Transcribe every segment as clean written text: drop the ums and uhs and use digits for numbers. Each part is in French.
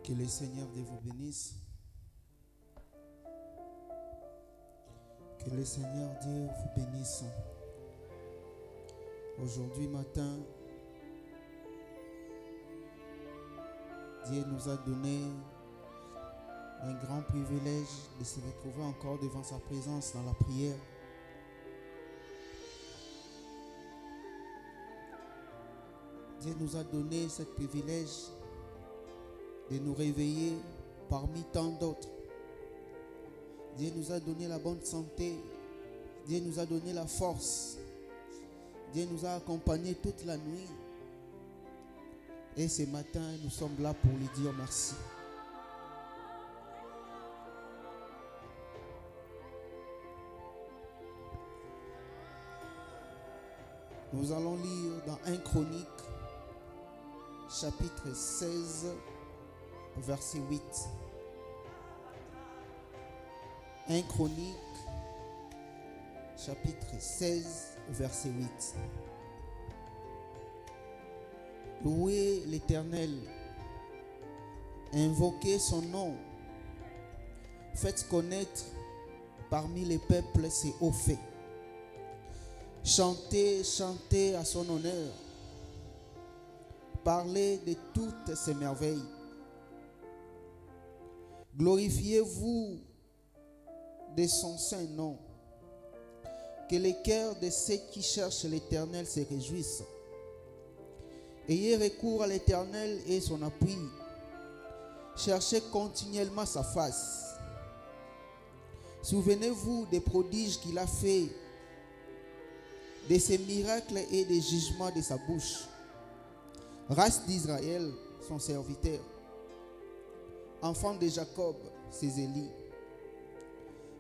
Que le Seigneur Dieu vous bénisse. Que le Seigneur Dieu vous bénisse. Aujourd'hui matin, Dieu nous a donné un grand privilège de se retrouver encore devant sa présence dans la prière. Dieu nous a donné ce privilège de nous réveiller parmi tant d'autres. Dieu nous a donné la bonne santé. Dieu nous a donné la force. Dieu nous a accompagnés toute la nuit. Et ce matin, nous sommes là pour lui dire merci. Nous allons lire dans 1 Chronique, chapitre 16, verset 8. 1 Chronique, chapitre 16, verset 8. Louez l'Éternel, invoquez son nom, faites connaître parmi les peuples ses hauts faits. Chantez, chantez à son honneur, parlez de toutes ses merveilles. Glorifiez-vous de son saint nom. Que les cœurs de ceux qui cherchent l'Éternel se réjouissent. Ayez recours à l'Éternel et son appui. Cherchez continuellement sa face. Souvenez-vous des prodiges qu'il a faits, de ses miracles et des jugements de sa bouche. Race d'Israël, son serviteur. Enfant de Jacob, ses élus.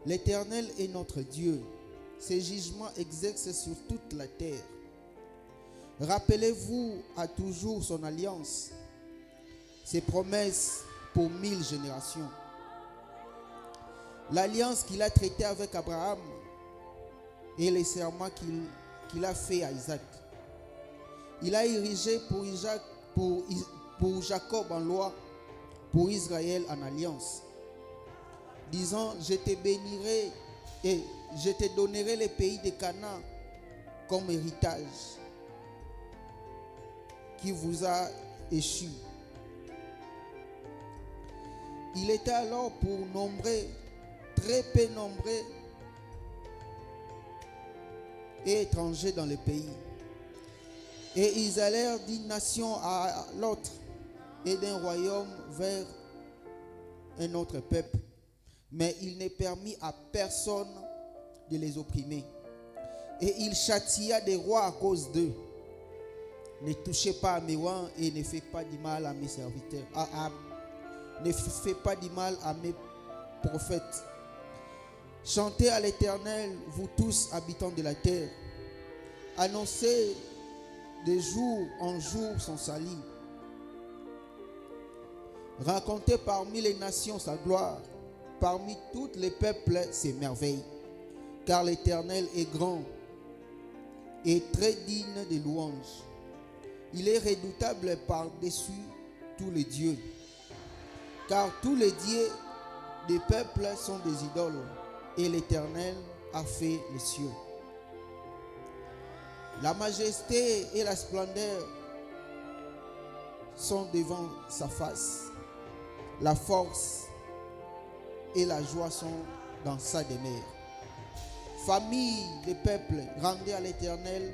L'Éternel est notre Dieu. Ses jugements exercent sur toute la terre. Rappelez-vous à toujours son alliance, ses promesses pour 1000 générations. L'alliance qu'il a traitée avec Abraham et les serments qu'il a fait à Isaac. Il a érigé pour Jacob en loi, pour Israël en alliance, disant: je te bénirai et je te donnerai les pays de Canaan comme héritage qui vous a échu. Il était alors pour nombreux, très peu nombreux et étrangers dans le pays. Et ils allèrent d'une nation à l'autre et d'un royaume vers un autre peuple. Mais il ne permit à personne de les opprimer. Et il châtia des rois à cause d'eux. Ne touchez pas à mes rois et ne faites pas du mal à mes serviteurs. Ne faites pas du mal à mes prophètes. Chantez à l'Éternel, vous tous habitants de la terre. Annoncez de jour en jour son salut. Racontez parmi les nations sa gloire, parmi tous les peuples ses merveilles. Car l'Éternel est grand et très digne de louanges. Il est redoutable par-dessus tous les dieux. Car tous les dieux des peuples sont des idoles, et l'Éternel a fait les cieux. La majesté et la splendeur sont devant sa face. La force et la joie sont dans sa demeure. Famille des peuples, rendez à l'Éternel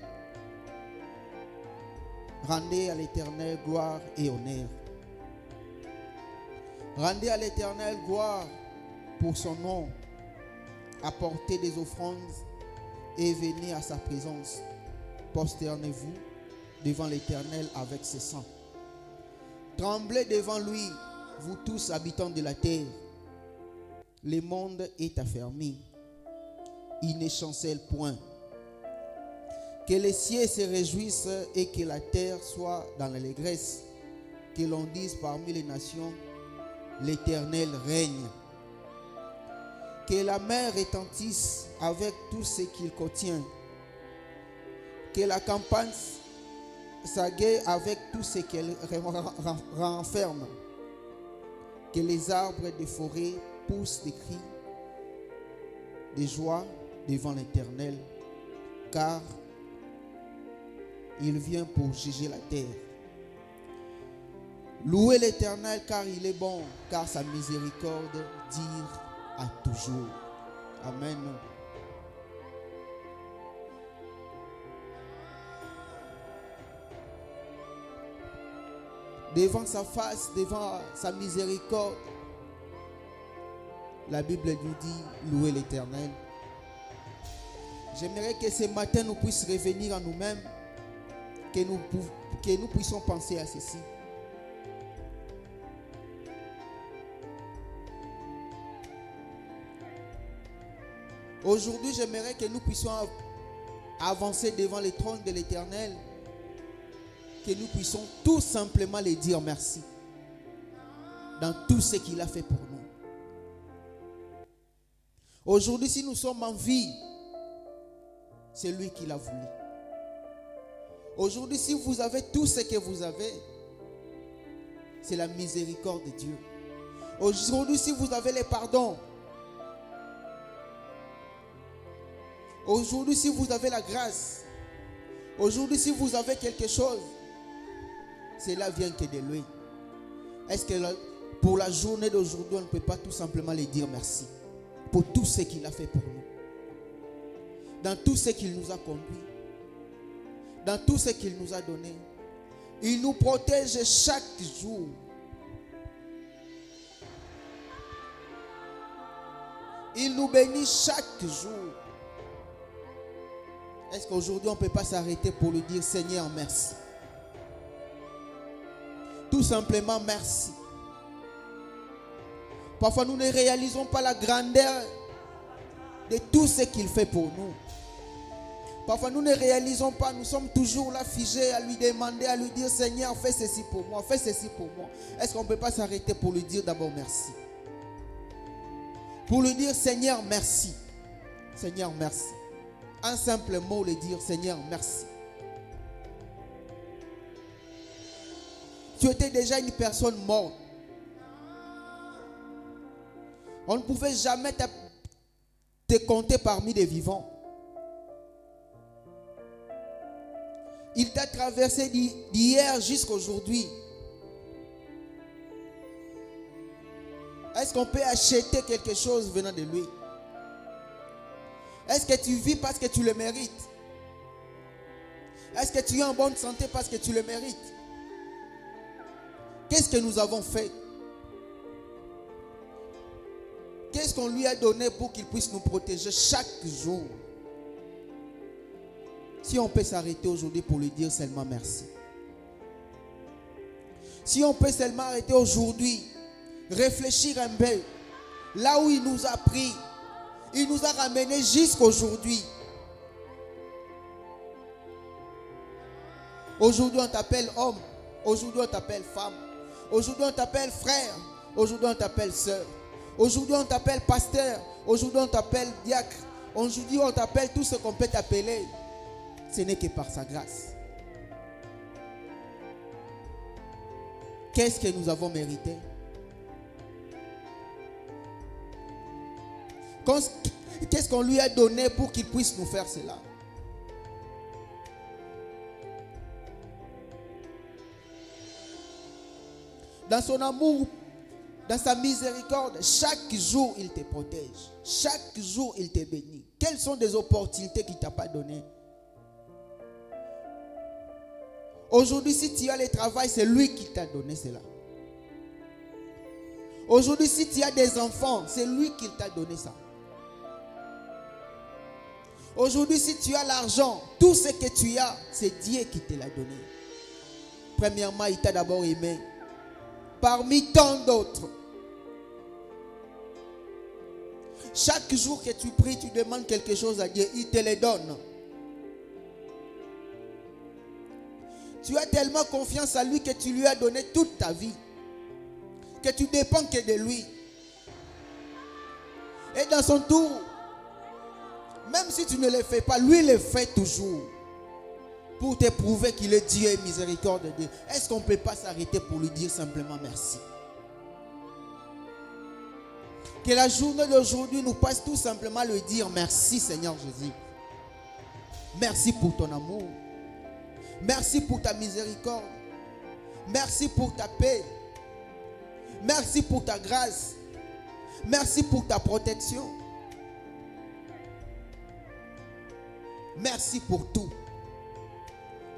gloire et honneur. Rendez à l'Éternel gloire pour son nom. Apportez des offrandes et venez à sa présence. Prosternez-vous devant l'Éternel avec ses saints. Tremblez devant lui, vous tous habitants de la terre. Le monde est affermi. Il ne chancelle point. Que les cieux se réjouissent et que la terre soit dans l'allégresse. Que l'on dise parmi les nations: l'Éternel règne. Que la mer retentisse avec tout ce qu'il contient. Que la campagne s'agaie avec tout ce qu'elle renferme. Que les arbres des forêts poussent des cris de joie devant l'Éternel, car il vient pour juger la terre. Louez l'Éternel car il est bon, car sa miséricorde dure à toujours. Amen. Devant sa face, devant sa miséricorde, la Bible nous dit louer l'Éternel. J'aimerais que ce matin nous puissions revenir à nous-mêmes, que nous puissions penser à ceci. Aujourd'hui, j'aimerais que nous puissions avancer devant le trône de l'Éternel, que nous puissions tout simplement lui dire merci dans tout ce qu'il a fait pour nous. Aujourd'hui, si nous sommes en vie, c'est lui qui l'a voulu. Aujourd'hui, si vous avez tout ce que vous avez, c'est la miséricorde de Dieu. Aujourd'hui, si vous avez le pardon, aujourd'hui, si vous avez la grâce, aujourd'hui, si vous avez quelque chose, cela vient que de lui. Est-ce que pour la journée d'aujourd'hui, on ne peut pas tout simplement lui dire merci pour tout ce qu'il a fait pour nous, dans tout ce qu'il nous a conduit, dans tout ce qu'il nous a donné. Il nous protège chaque jour. Il nous bénit chaque jour. Est-ce qu'aujourd'hui on ne peut pas s'arrêter pour lui dire Seigneur merci? Tout simplement merci. Parfois nous ne réalisons pas la grandeur de tout ce qu'il fait pour nous. Parfois nous ne réalisons pas, nous sommes toujours là figés à lui demander, à lui dire Seigneur fais ceci pour moi, fais ceci pour moi. Est-ce qu'on ne peut pas s'arrêter pour lui dire d'abord merci? Pour lui dire Seigneur merci. Seigneur merci. Un simple mot, lui dire Seigneur merci. Tu étais déjà une personne morte. On ne pouvait jamais te compter parmi les vivants. Il t'a traversé d'hier jusqu'à aujourd'hui. Est-ce qu'on peut acheter quelque chose venant de lui? Est-ce que tu vis parce que tu le mérites? Est-ce que tu es en bonne santé parce que tu le mérites? Qu'est-ce que nous avons fait? Qu'est-ce qu'on lui a donné pour qu'il puisse nous protéger chaque jour? Si on peut s'arrêter aujourd'hui pour lui dire seulement merci. Si on peut seulement arrêter aujourd'hui, réfléchir un peu, là où il nous a pris, il nous a ramenés jusqu'à aujourd'hui. Aujourd'hui on t'appelle homme, aujourd'hui on t'appelle femme, aujourd'hui on t'appelle frère, aujourd'hui on t'appelle soeur, aujourd'hui on t'appelle pasteur, aujourd'hui on t'appelle diacre, aujourd'hui on t'appelle tout ce qu'on peut t'appeler. Ce n'est que par sa grâce. Qu'est-ce que nous avons mérité? Qu'est-ce qu'on lui a donné pour qu'il puisse nous faire cela? Dans son amour, dans sa miséricorde, chaque jour il te protège. Chaque jour il te bénit. Quelles sont des opportunités qu'il ne t'a pas données? Aujourd'hui, si tu as le travail, c'est lui qui t'a donné cela. Aujourd'hui, si tu as des enfants, c'est lui qui t'a donné ça. Aujourd'hui, si tu as l'argent, tout ce que tu as, c'est Dieu qui te l'a donné. Premièrement, il t'a d'abord aimé. Parmi tant d'autres. Chaque jour que tu pries, tu demandes quelque chose à Dieu, il te le donne. Tu as tellement confiance à lui que tu lui as donné toute ta vie. Que tu dépends que de lui. Et dans son tour, même si tu ne le fais pas, lui le fait toujours. Pour te prouver qu'il est Dieu et miséricorde de Dieu. Est-ce qu'on ne peut pas s'arrêter pour lui dire simplement merci? Que la journée d'aujourd'hui nous passe tout simplement à le dire merci Seigneur Jésus. Merci pour ton amour. Merci pour ta miséricorde. Merci pour ta paix. Merci pour ta grâce. Merci pour ta protection. Merci pour tout.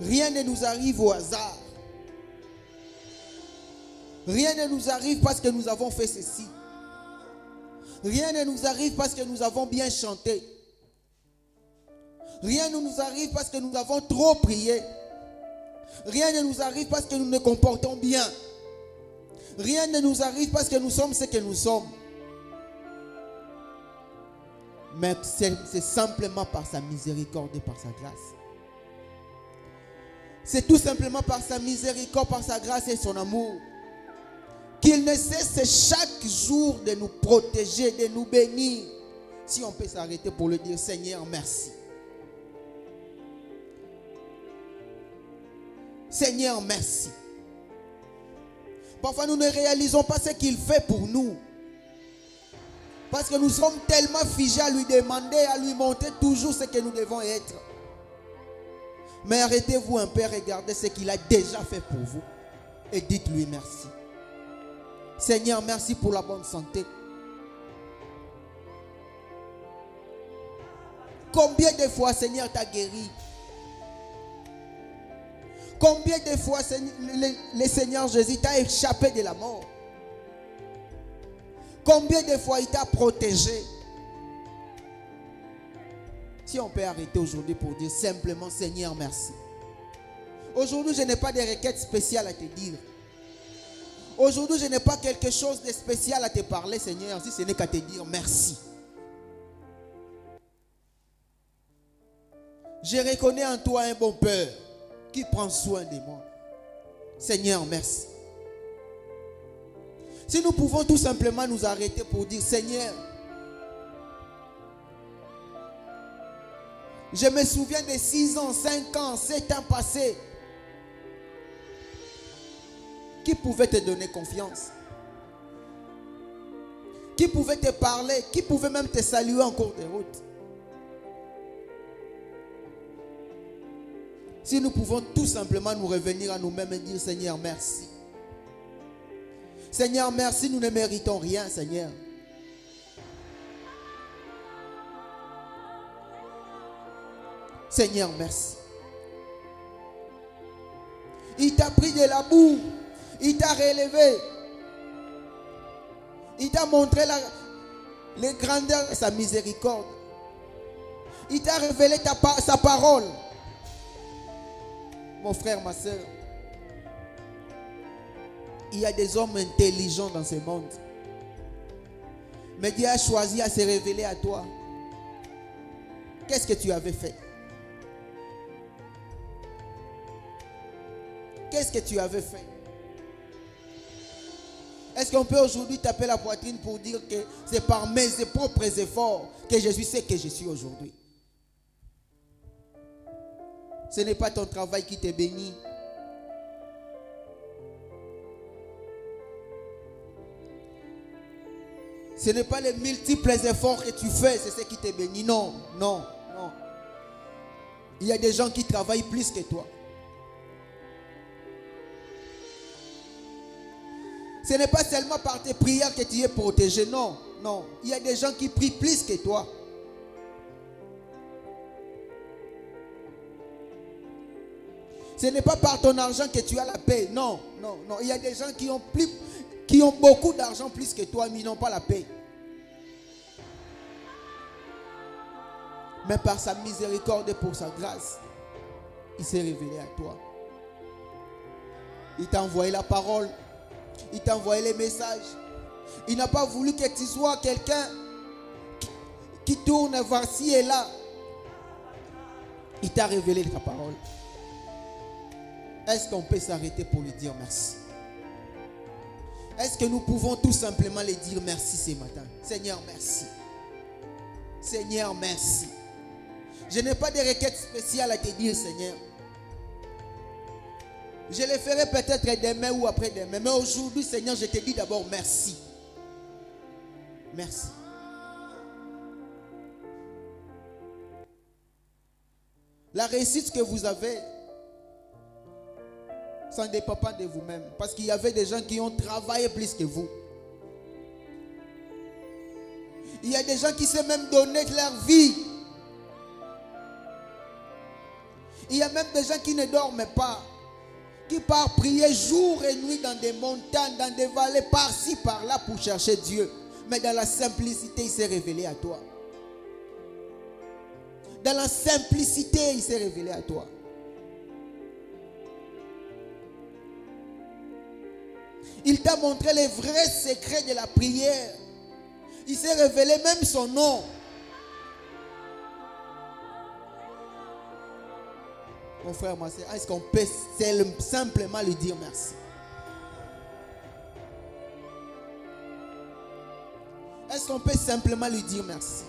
Rien ne nous arrive au hasard. Rien ne nous arrive parce que nous avons fait ceci. Rien ne nous arrive parce que nous avons bien chanté. Rien ne nous arrive parce que nous avons trop prié. Rien ne nous arrive parce que nous nous comportons bien. Rien ne nous arrive parce que nous sommes ce que nous sommes. Mais c'est simplement par sa miséricorde et par sa grâce. C'est tout simplement par sa miséricorde, par sa grâce et son amour qu'il ne cesse chaque jour de nous protéger, de nous bénir. Si on peut s'arrêter pour le dire, Seigneur, merci. Seigneur, merci. Parfois, nous ne réalisons pas ce qu'il fait pour nous. Parce que nous sommes tellement figés à lui demander, à lui montrer toujours ce que nous devons être. Mais arrêtez-vous un peu, regardez ce qu'il a déjà fait pour vous. Et dites-lui merci. Seigneur, merci pour la bonne santé. Combien de fois, Seigneur, t'a guéri? Combien de fois, le Seigneur Jésus t'a échappé de la mort? Combien de fois il t'a protégé? Si on peut arrêter aujourd'hui pour dire simplement, Seigneur, merci. Aujourd'hui, je n'ai pas de requête spéciale à te dire. Aujourd'hui, je n'ai pas quelque chose de spécial à te parler, Seigneur, si ce n'est qu'à te dire merci. Je reconnais en toi un bon Père qui prend soin de moi. Seigneur, merci. Si nous pouvons tout simplement nous arrêter pour dire, Seigneur, je me souviens de 6 ans, 5 ans, 7 ans passés. Qui pouvait te donner confiance? Qui pouvait te parler? Qui pouvait même te saluer en cours de route? Si nous pouvons tout simplement nous revenir à nous-mêmes et dire, Seigneur, merci. Seigneur, merci, nous ne méritons rien, Seigneur. Seigneur, merci. Il t'a pris de la boue. Il t'a relevé. Il t'a montré les grandeurs de sa miséricorde. Il t'a révélé sa parole. Mon frère, ma soeur, il y a des hommes intelligents dans ce monde. Mais Dieu a choisi à se révéler à toi. Qu'est-ce que tu avais fait? Qu'est-ce que tu avais fait? Est-ce qu'on peut aujourd'hui taper la poitrine pour dire que c'est par mes propres efforts que je suis ce que je suis aujourd'hui? Ce n'est pas ton travail qui te bénit. Ce n'est pas les multiples efforts que tu fais, c'est ce qui te bénit. Non, non, non. Il y a des gens qui travaillent plus que toi. Ce n'est pas seulement par tes prières que tu es protégé. Non, non. Il y a des gens qui prient plus que toi. Ce n'est pas par ton argent que tu as la paix. Non, non, non. Il y a des gens qui ont beaucoup d'argent plus que toi, mais ils n'ont pas la paix. Mais par sa miséricorde et pour sa grâce, il s'est révélé à toi. Il t'a envoyé la parole. Il t'a envoyé les messages. Il n'a pas voulu que tu sois quelqu'un qui tourne vers ci et là. Il t'a révélé ta parole. Est-ce qu'on peut s'arrêter pour lui dire merci? Est-ce que nous pouvons tout simplement lui dire merci ce matin? Seigneur, merci. Seigneur, merci. Je n'ai pas de requête spéciale à te dire, Seigneur. Je le ferai peut-être demain ou après-demain. Mais aujourd'hui, Seigneur, je te dis d'abord merci. merci. La réussite que vous avez, ça ne dépend pas de vous-même. Parce qu'il y avait des gens qui ont travaillé plus que vous. Il y a des gens qui s'est même donné leur vie. Il y a même des gens qui ne dorment pas, qui partent prier jour et nuit dans des montagnes, dans des vallées, par-ci, par-là pour chercher Dieu. Mais dans la simplicité, il s'est révélé à toi. Dans la simplicité, il s'est révélé à toi. Il t'a montré les vrais secrets de la prière. Il s'est révélé même son nom. Mon frère, ma soeur, est-ce qu'on peut simplement lui dire merci? Est-ce qu'on peut simplement lui dire merci?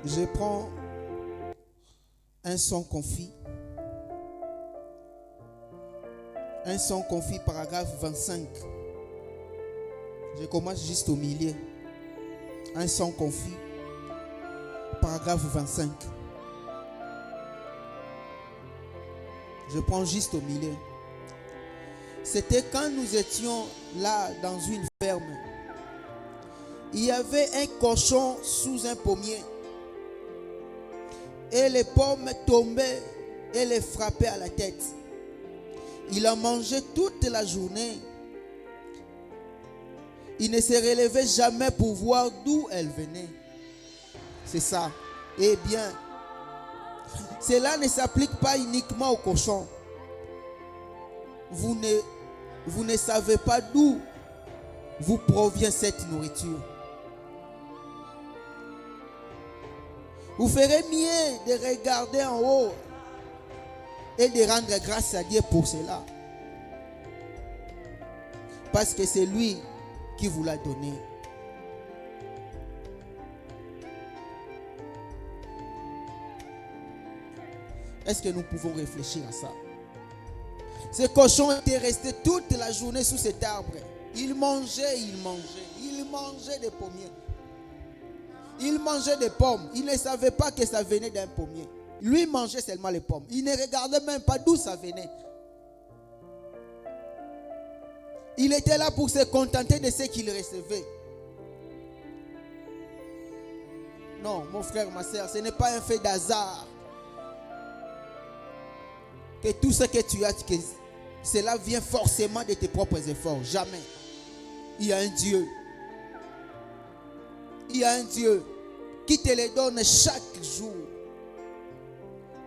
Je prends un son confit. Un son confit, paragraphe 25. Je commence juste au milieu. Un son confit, paragraphe 25. Je prends juste au milieu. C'était quand nous étions là dans une ferme. Il y avait un cochon sous un pommier. Et les pommes tombaient et les frappaient à la tête. Il en mangeait toute la journée. Il ne se relevait jamais pour voir d'où elle venait. C'est ça. Eh bien, cela ne s'applique pas uniquement aux cochons. Vous ne savez pas d'où vous provient cette nourriture. Vous ferez mieux de regarder en haut et de rendre grâce à Dieu pour cela. Parce que c'est lui qui vous l'a donné. Est-ce que nous pouvons réfléchir à ça? Ce cochon était resté toute la journée sous cet arbre. Il mangeait des pommiers. Il mangeait des pommes. Il ne savait pas que ça venait d'un pommier. Lui mangeait seulement les pommes. Il ne regardait même pas d'où ça venait. Il était là pour se contenter de ce qu'il recevait. Non, mon frère, ma soeur, ce n'est pas un fait d'hasard. Que tout ce que tu as, que cela vient forcément de tes propres efforts. Jamais. Il y a un Dieu Il y a un Dieu qui te les donne chaque jour.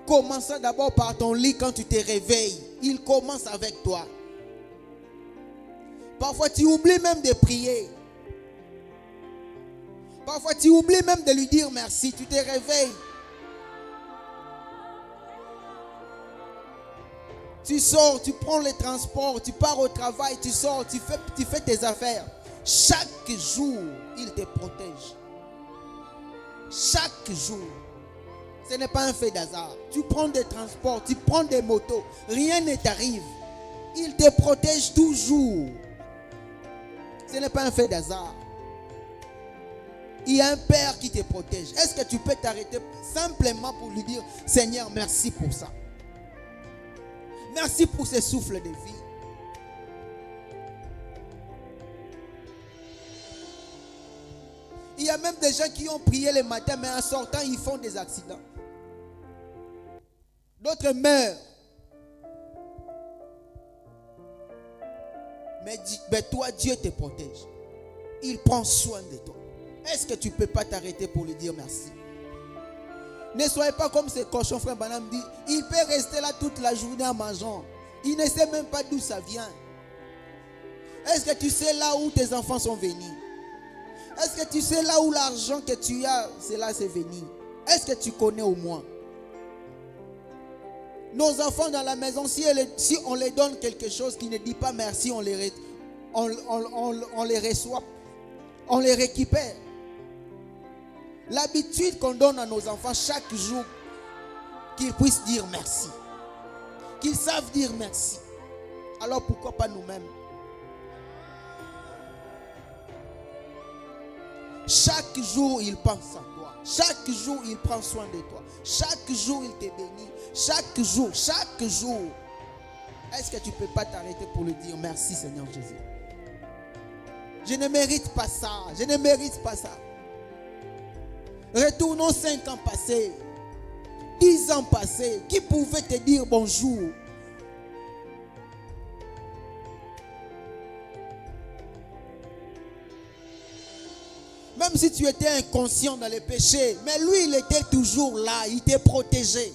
Commençons d'abord par ton lit quand tu te réveilles. Il commence avec toi. Parfois tu oublies même de prier. Parfois tu oublies même de lui dire merci. Tu te réveilles. Tu sors, tu prends les transports, tu pars au travail, tu sors, tu fais tes affaires. Chaque jour, il te protège. Chaque jour. Ce n'est pas un fait d'hasard. Tu prends des transports, tu prends des motos, rien ne t'arrive. Il te protège toujours. Ce n'est pas un fait d'hasard. Il y a un Père qui te protège. Est-ce que tu peux t'arrêter simplement pour lui dire, Seigneur, merci pour ça. Merci pour ce souffle de vie. Il y a même des gens qui ont prié le matin, mais en sortant, ils font des accidents. D'autres meurent. Mais toi, Dieu te protège. Il prend soin de toi. Est-ce que tu ne peux pas t'arrêter pour lui dire merci? Ne soyez pas comme ce cochon, frère Branham dit. Il peut rester là toute la journée en mangeant. Il ne sait même pas d'où ça vient. Est-ce que tu sais là où tes enfants sont venus? Est-ce que tu sais là où l'argent que tu as, c'est venu? Est-ce que tu connais au moins? Nos enfants dans la maison, si on les donne quelque chose qui ne dit pas merci, on les reçoit, on les récupère. L'habitude qu'on donne à nos enfants chaque jour, qu'ils puissent dire merci, qu'ils savent dire merci. Alors pourquoi pas nous-mêmes? Chaque jour, il pense à toi. Chaque jour, il prend soin de toi. Chaque jour, il te bénit. Chaque jour. Est-ce que tu ne peux pas t'arrêter pour lui dire merci, Seigneur Jésus? Je ne mérite pas ça. Je ne mérite pas ça. Retournons 5 ans passés. 10 ans passés. Qui pouvait te dire bonjour? Même si tu étais inconscient dans les péchés, mais lui, il était toujours là, il te protégeait.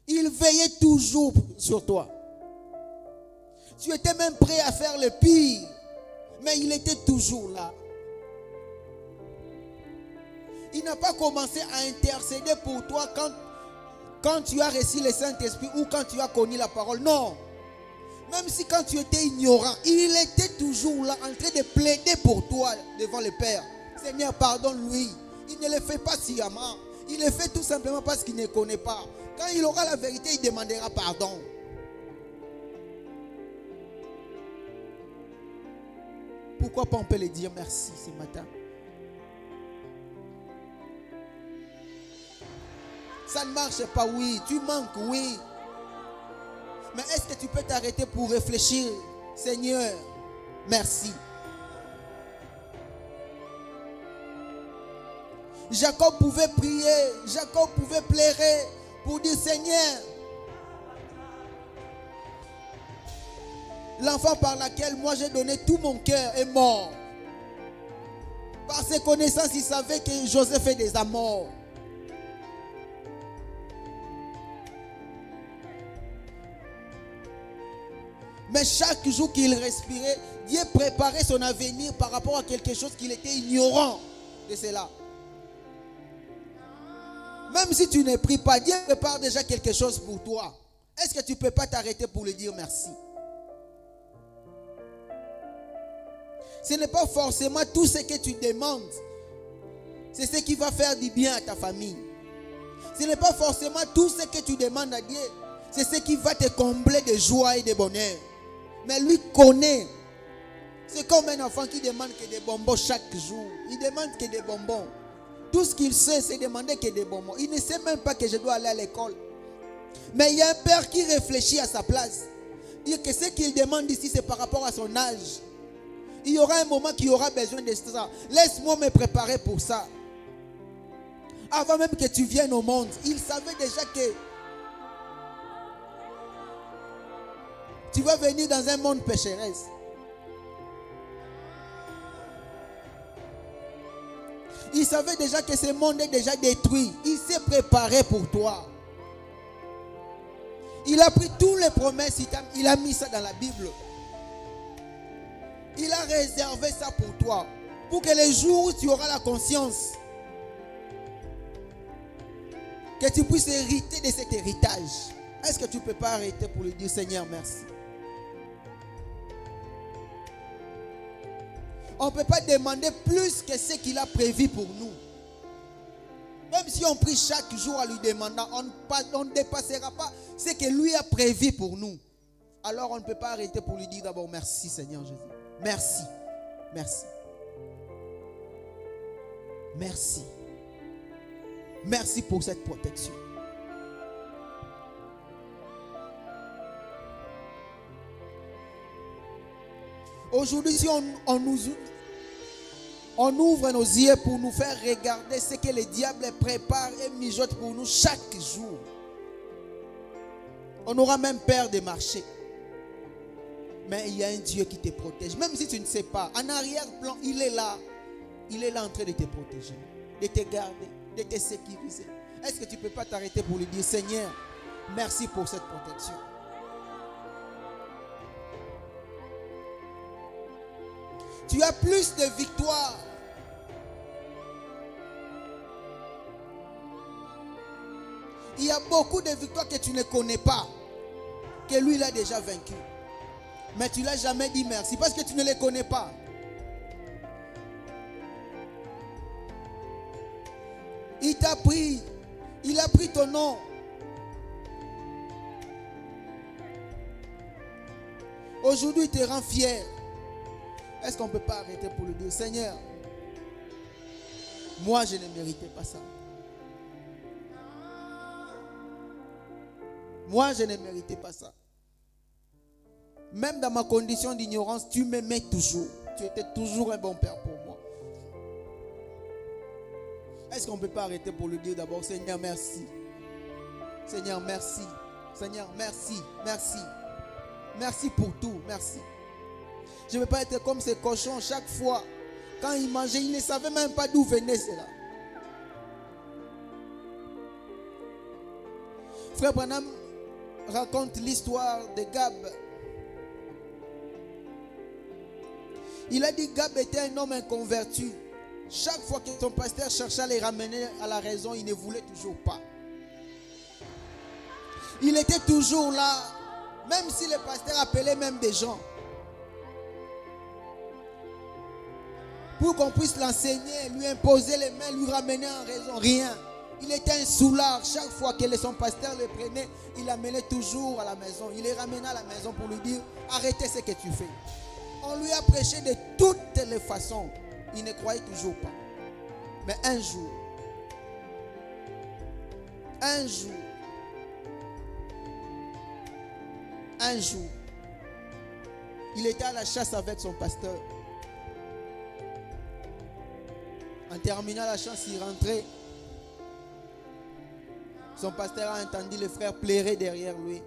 Il veillait toujours sur toi. Tu étais même prêt à faire le pire, mais il était toujours là. Il n'a pas commencé à intercéder pour toi quand tu as reçu le Saint-Esprit ou quand tu as connu la parole. Non. Même si quand tu étais ignorant, il était toujours là en train de plaider pour toi devant le Père. Seigneur, pardonne-lui. Il ne le fait pas sciemment. Il le fait tout simplement parce qu'il ne connaît pas. Quand il aura la vérité, il demandera pardon. Pourquoi pas on peut lui dire merci ce matin? Ça ne marche pas, oui. Tu manques, oui. Mais est-ce que tu peux t'arrêter pour réfléchir? Seigneur, merci. Jacob pouvait prier, Jacob pouvait pleurer pour dire Seigneur, l'enfant par laquelle moi j'ai donné tout mon cœur est mort. Par ses connaissances, il savait que Joseph est déjà mort. Mais chaque jour qu'il respirait, Dieu préparait son avenir par rapport à quelque chose qu'il était ignorant de cela. Même si tu ne pries pas, Dieu prépare déjà quelque chose pour toi. Est-ce que tu ne peux pas t'arrêter pour lui dire merci? Ce n'est pas forcément tout ce que tu demandes. C'est ce qui va faire du bien à ta famille. Ce n'est pas forcément tout ce que tu demandes à Dieu. C'est ce qui va te combler de joie et de bonheur. Mais lui connaît. C'est comme un enfant qui demande que des bonbons chaque jour. Il demande que des bonbons. Tout ce qu'il sait, c'est demander que des bonbons. Il ne sait même pas que je dois aller à l'école. Mais il y a un père qui réfléchit à sa place. Dire que ce qu'il demande ici, c'est par rapport à son âge. Il y aura un moment qu'il aura besoin de ça. Laisse-moi me préparer pour ça. Avant même que tu viennes au monde, il savait déjà que tu vas venir dans un monde pécheresse. Il savait déjà que ce monde est déjà détruit. Il s'est préparé pour toi. Il a pris toutes les promesses, il a mis ça dans la Bible. Il a réservé ça pour toi. Pour que les jours où tu auras la conscience, que tu puisses hériter de cet héritage. Est-ce que tu ne peux pas arrêter pour lui dire Seigneur, merci? On ne peut pas demander plus que ce qu'il a prévu pour nous. Même si on prie chaque jour en lui demandant, on ne dépassera pas ce que lui a prévu pour nous. Alors on ne peut pas arrêter pour lui dire d'abord merci Seigneur Jésus. Merci. Merci. Merci. Merci pour cette protection. Aujourd'hui, si on ouvre nos yeux pour nous faire regarder ce que le diable prépare et mijote pour nous chaque jour, on aura même peur de marcher. Mais il y a un Dieu qui te protège. Même si tu ne sais pas, en arrière-plan, il est là. Il est là en train de te protéger, de te garder, de te sécuriser. Est-ce que tu ne peux pas t'arrêter pour lui dire Seigneur, merci pour cette protection? Tu as plus de victoires. Il y a beaucoup de victoires que tu ne connais pas, que lui il a déjà vaincu. Mais tu ne l'as jamais dit merci parce que tu ne les connais pas. Il t'a pris, il a pris ton nom. Aujourd'hui, il te rend fier. Est-ce qu'on ne peut pas arrêter pour lui dire Seigneur, moi je ne méritais pas ça. Moi je ne méritais pas ça. Même dans ma condition d'ignorance, tu m'aimais toujours. Tu étais toujours un bon père pour moi. Est-ce qu'on ne peut pas arrêter pour lui dire d'abord Seigneur merci. Seigneur merci. Seigneur merci. Merci. Merci pour tout. Merci. Je ne veux pas être comme ces cochons chaque fois. Quand ils mangeaient, ils ne savaient même pas d'où venait cela. Frère Branham raconte l'histoire de Gab. Il a dit que Gab était un homme inconverti. Chaque fois que son pasteur cherchait à les ramener à la raison, il ne voulait toujours pas. Il était toujours là, même si le pasteur appelait même des gens. Pour qu'on puisse l'enseigner, lui imposer les mains, lui ramener en raison, rien. Il était un soulard. Chaque fois que son pasteur le prenait, il l'amenait toujours à la maison. Il les ramenait à la maison pour lui dire, arrêtez ce que tu fais. On lui a prêché de toutes les façons. Il ne croyait toujours pas. Mais un jour, il était à la chasse avec son pasteur. En terminant la chasse, il rentrait. Son pasteur a entendu les frères pleurer derrière lui.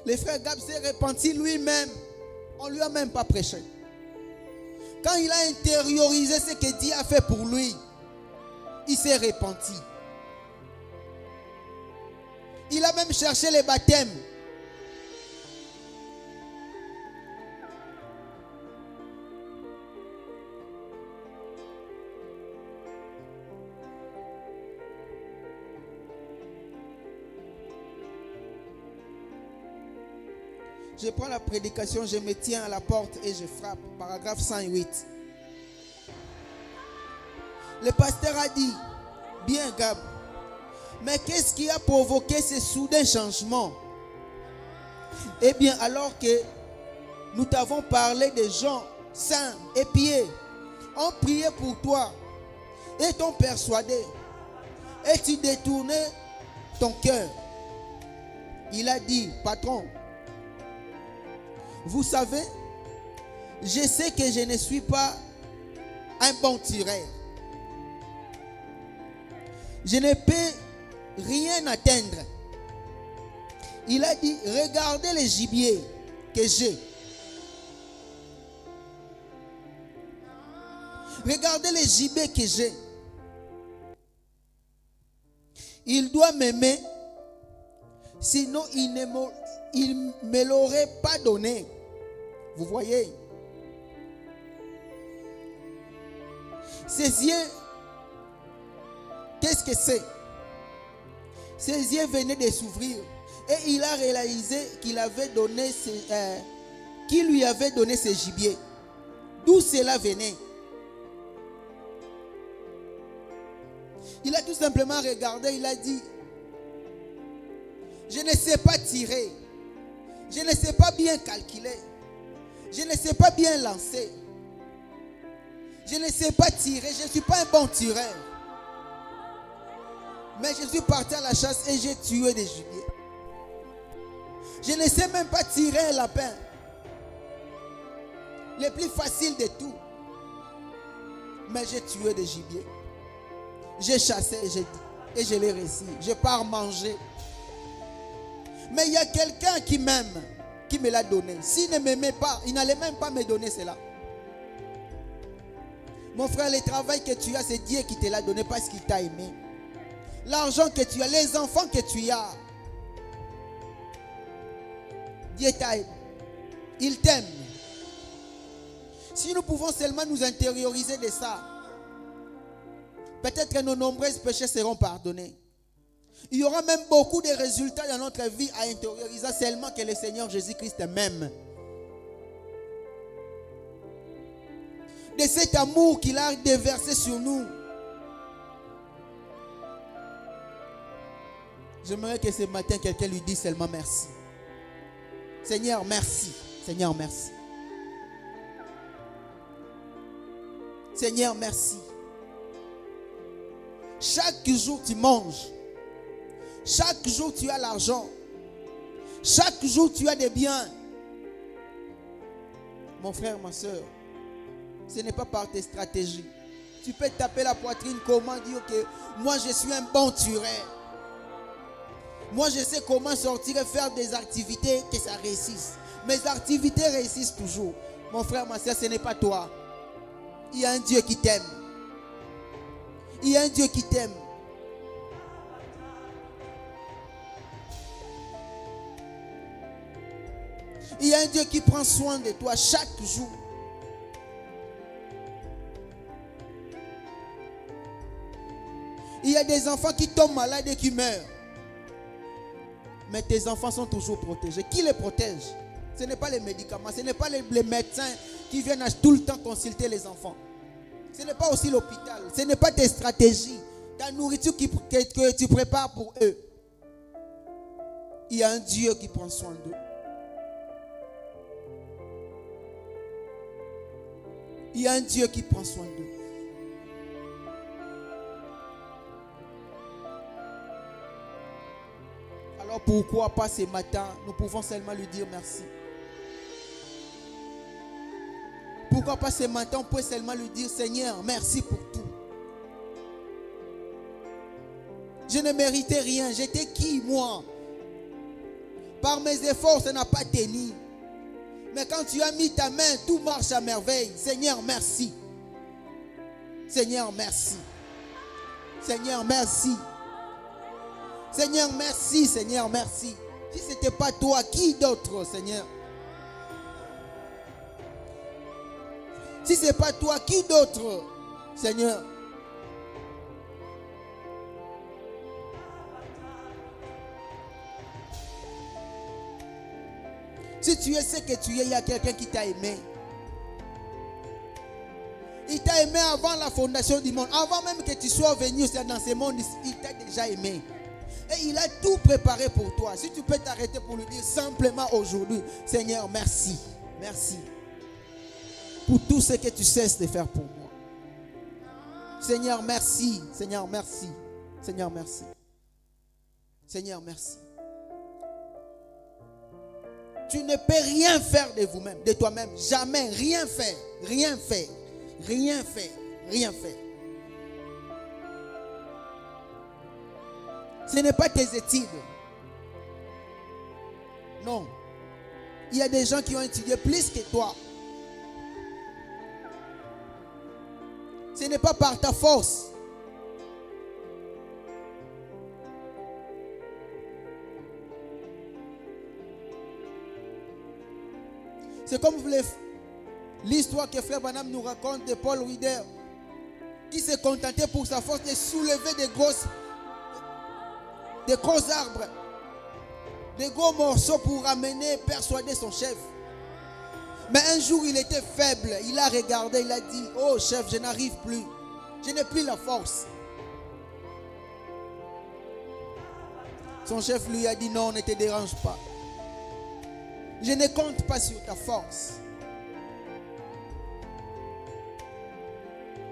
Le frère Gab s'est repenti lui-même. On ne lui a même pas prêché. Quand il a intériorisé ce que Dieu a fait pour lui, il s'est repenti. Il a même cherché les baptêmes. Je prends la prédication, je me tiens à la porte et je frappe. Paragraphe 108. Le pasteur a dit, bien Gab, mais qu'est-ce qui a provoqué ce soudain changement? Eh bien, alors que nous t'avons parlé des gens saints et pieux, ont prié pour toi et t'ont persuadé, et tu détournais ton cœur. Il a dit, patron, vous savez, je sais que je ne suis pas un bon tireur. Je ne peux rien atteindre. Il a dit, regardez les gibiers, que j'ai. Regardez les gibets que j'ai. Il doit m'aimer, sinon il ne me l'aurait pas donné. Vous voyez? Ses yeux, qu'est-ce que c'est? Ses yeux venaient de s'ouvrir et il a réalisé qu'il lui avait donné ses gibiers. D'où cela venait? Il a tout simplement regardé, il a dit, je ne sais pas tirer, je ne sais pas bien calculer, je ne sais pas bien lancer, je ne sais pas tirer, je ne suis pas un bon tireur. Mais je suis parti à la chasse et j'ai tué des gibiers. Je ne sais même pas tirer un lapin. Le plus facile de tout. Mais j'ai tué des gibiers. J'ai chassé et je l'ai réussi. Je pars manger. Mais il y a quelqu'un qui m'aime, qui me l'a donné. S'il ne m'aimait pas, il n'allait même pas me donner cela. Mon frère, le travail que tu as, c'est Dieu qui te l'a donné parce qu'il t'a aimé. L'argent que tu as, les enfants que tu as, Dieu t'aime. Il t'aime. Si nous pouvons seulement nous intérioriser de ça, peut-être que nos nombreux péchés seront pardonnés. Il y aura même beaucoup de résultats dans notre vie à intérioriser seulement que le Seigneur Jésus-Christ m'aime. De cet amour qu'il a déversé sur nous. J'aimerais que ce matin, quelqu'un lui dise seulement merci. Seigneur, merci. Seigneur, merci. Seigneur, merci. Chaque jour, tu manges. Chaque jour, tu as l'argent. Chaque jour, tu as des biens. Mon frère, ma soeur, ce n'est pas par tes stratégies. Tu peux taper la poitrine, comment dire que moi, je suis un bon tueur. Moi, je sais comment sortir et faire des activités que ça réussisse. Mes activités réussissent toujours. Mon frère, ma soeur, ce n'est pas toi. Il y a un Dieu qui t'aime. Il y a un Dieu qui t'aime. Il y a un Dieu qui prend soin de toi chaque jour. Il y a des enfants qui tombent malades et qui meurent. Mais tes enfants sont toujours protégés. Qui les protège? Ce n'est pas les médicaments, ce n'est pas les médecins qui viennent tout le temps consulter les enfants. Ce n'est pas aussi l'hôpital, ce n'est pas tes stratégies, ta nourriture que tu prépares pour eux. Il y a un Dieu qui prend soin d'eux. Il y a un Dieu qui prend soin d'eux. Alors pourquoi pas ce matin, nous pouvons seulement lui dire merci. Pourquoi pas ce matin, on peut seulement lui dire Seigneur, merci pour tout. Je ne méritais rien. J'étais qui, moi? Par mes efforts, ça n'a pas tenu. Mais quand tu as mis ta main, tout marche à merveille. Seigneur, merci. Seigneur, merci. Seigneur, merci. Seigneur, merci. Seigneur, merci. Si ce n'était pas toi, qui d'autre, Seigneur? Si ce n'est pas toi, qui d'autre, Seigneur? Si tu es ce que tu es, il y a quelqu'un qui t'a aimé. Il t'a aimé avant la fondation du monde. Avant même que tu sois venu dans ce monde, il t'a déjà aimé. Et il a tout préparé pour toi. Si tu peux t'arrêter pour lui dire simplement aujourd'hui, Seigneur, merci. Merci. Pour tout ce que tu cesses de faire pour moi. Seigneur, merci. Seigneur, merci. Seigneur, merci. Seigneur, merci. Tu ne peux rien faire de vous-même, de toi-même. Jamais, rien faire. Rien faire. Rien faire. Rien faire. Ce n'est pas tes études. Non. Il y a des gens qui ont étudié plus que toi. Ce n'est pas par ta force. C'est comme l'histoire que Frère Branham nous raconte de Paul Wider, qui s'est contenté pour sa force de soulever des gros arbres, des gros morceaux pour ramener, persuader son chef. Mais un jour, il était faible. Il a regardé, il a dit, oh chef, je n'arrive plus. Je n'ai plus la force. Son chef lui a dit, non, ne te dérange pas. Je ne compte pas sur ta force.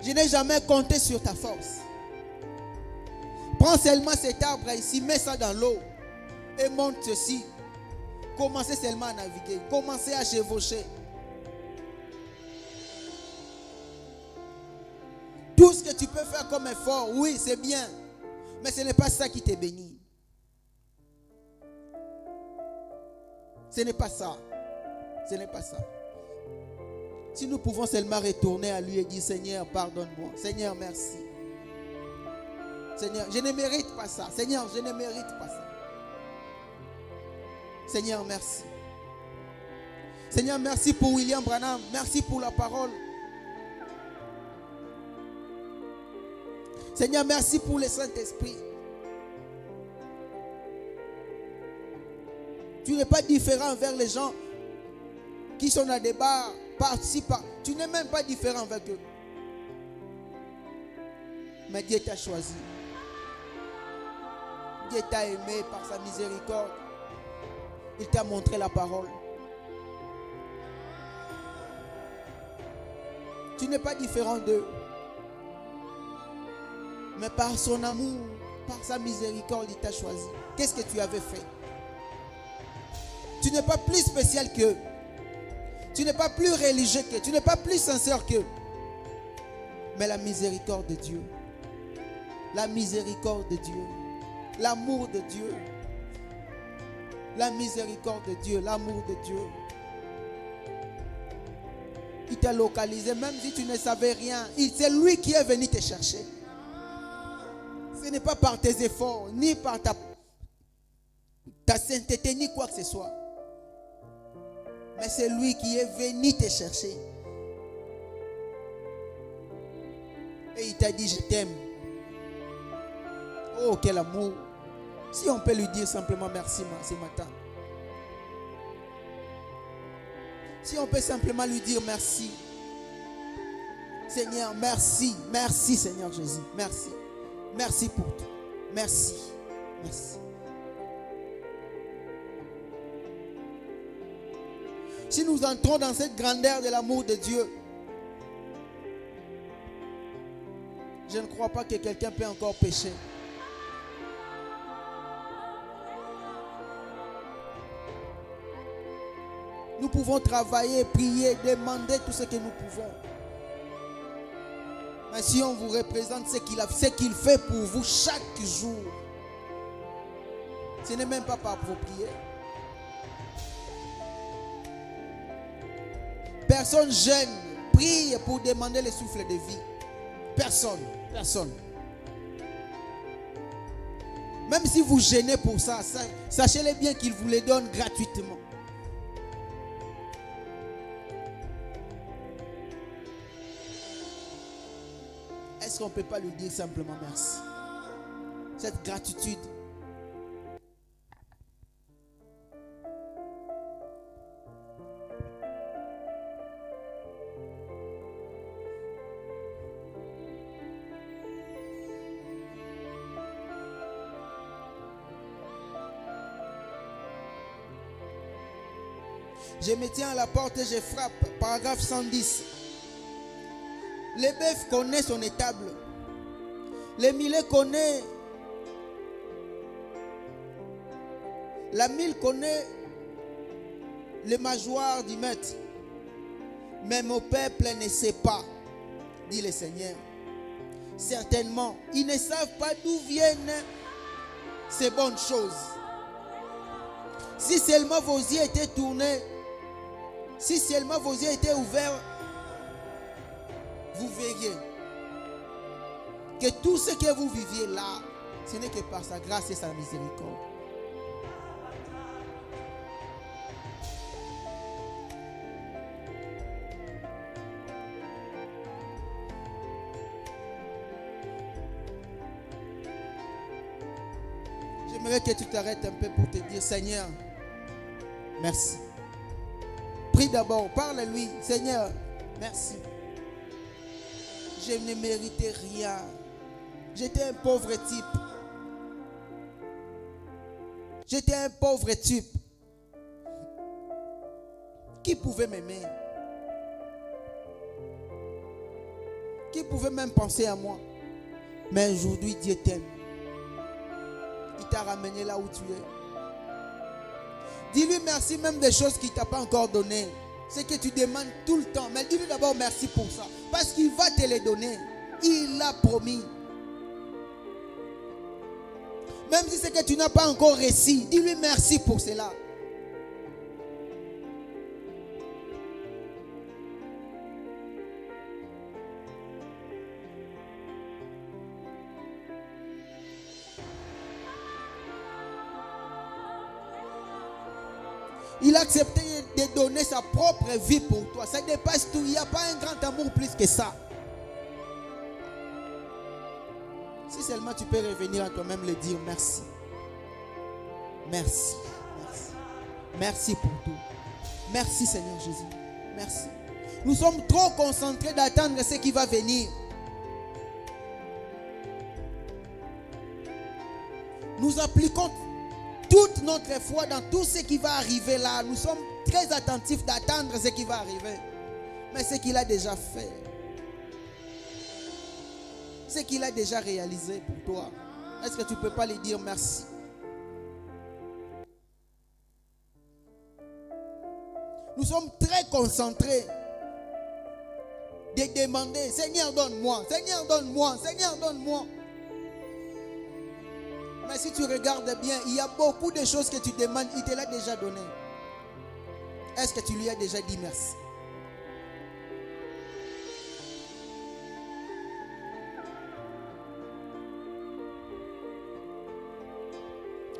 Je n'ai jamais compté sur ta force. Prends seulement cet arbre ici, mets ça dans l'eau et monte ceci. Commencez seulement à naviguer. Commencez à chevaucher. Tout ce que tu peux faire comme effort, oui, c'est bien. Mais ce n'est pas ça qui te bénit. Ce n'est pas ça. Ce n'est pas ça. Si nous pouvons seulement retourner à lui et dire, Seigneur, pardonne-moi. Seigneur, merci. Seigneur, je ne mérite pas ça. Seigneur, je ne mérite pas ça. Seigneur, merci. Seigneur, merci pour William Branham. Merci pour la parole. Seigneur, merci pour le Saint-Esprit. Tu n'es pas différent envers les gens qui sont dans des bars, participent. Tu n'es même pas différent avec eux. Mais Dieu t'a choisi. Dieu t'a aimé par sa miséricorde. Il t'a montré la parole. Tu n'es pas différent d'eux. Mais par son amour, par sa miséricorde, il t'a choisi. Qu'est-ce que tu avais fait? Tu n'es pas plus spécial qu'eux. Tu n'es pas plus religieux qu'eux. Tu n'es pas plus sincère qu'eux. Mais la miséricorde de Dieu. La miséricorde de Dieu. L'amour de Dieu. La miséricorde de Dieu. L'amour de Dieu. Il t'a localisé. Même si tu ne savais rien. C'est lui qui est venu te chercher. Ce n'est pas par tes efforts. Ni par ta sainteté. Ni quoi que ce soit. Mais c'est lui qui est venu te chercher. Et il t'a dit, je t'aime. Oh, quel amour. Si on peut lui dire simplement merci ce matin. Si on peut simplement lui dire merci. Seigneur, merci. Merci Seigneur Jésus. Merci. Merci pour tout. Merci. Merci. Si nous entrons dans cette grandeur de l'amour de Dieu, je ne crois pas que quelqu'un peut encore pécher. Nous pouvons travailler, prier, demander tout ce que nous pouvons. Mais si on vous représente ce qu'il fait pour vous chaque jour, ce n'est même pas par vos prières. Personne jeûne, prie pour demander le souffle de vie. Personne. Même si vous gênez pour ça, sachez-le bien qu'il vous le donne gratuitement. Est-ce qu'on ne peut pas lui dire simplement merci? Cette gratitude. Je me tiens à la porte et je frappe. Paragraphe 110. Le bœuf connaît son étable. Le millet connaît. La mule connaît le mâchoire du maître. Mais mon peuple ne sait pas, dit le Seigneur. Certainement, ils ne savent pas d'où viennent ces bonnes choses. Si seulement vos yeux étaient tournés Si seulement vos yeux étaient ouverts, vous verriez que tout ce que vous viviez là, ce n'est que par sa grâce et sa miséricorde. J'aimerais que tu t'arrêtes un peu pour te dire, Seigneur, merci. Prie d'abord, parle à lui. Seigneur, merci. Je ne méritais rien. J'étais un pauvre type. J'étais un pauvre type. Qui pouvait m'aimer? Qui pouvait même penser à moi? Mais aujourd'hui, Dieu t'aime. Il t'a ramené là où tu es. Dis-lui merci même des choses qu'il ne t'a pas encore données. C'est que tu demandes tout le temps. Mais dis-lui d'abord merci pour ça. Parce qu'il va te les donner. Il l'a promis. Même si c'est que tu n'as pas encore réussi, dis-lui merci pour cela. Il a accepté de donner sa propre vie pour toi. Ça dépasse tout. Il n'y a pas un grand amour plus que ça. Si seulement tu peux revenir à toi-même et dire merci. Merci. Merci. Merci pour tout. Merci Seigneur Jésus. Merci. Nous sommes trop concentrés d'attendre ce qui va venir. Nous appliquons toute notre foi dans tout ce qui va arriver là. Nous sommes très attentifs d'attendre ce qui va arriver. Mais ce qu'il a déjà fait, ce qu'il a déjà réalisé pour toi, est-ce que tu ne peux pas lui dire merci? Nous sommes très concentrés de demander, Seigneur donne-moi, Seigneur donne-moi, Seigneur donne-moi. Mais si tu regardes bien, il y a beaucoup de choses que tu demandes, il te l'a déjà donné. Est-ce que tu lui as déjà dit merci?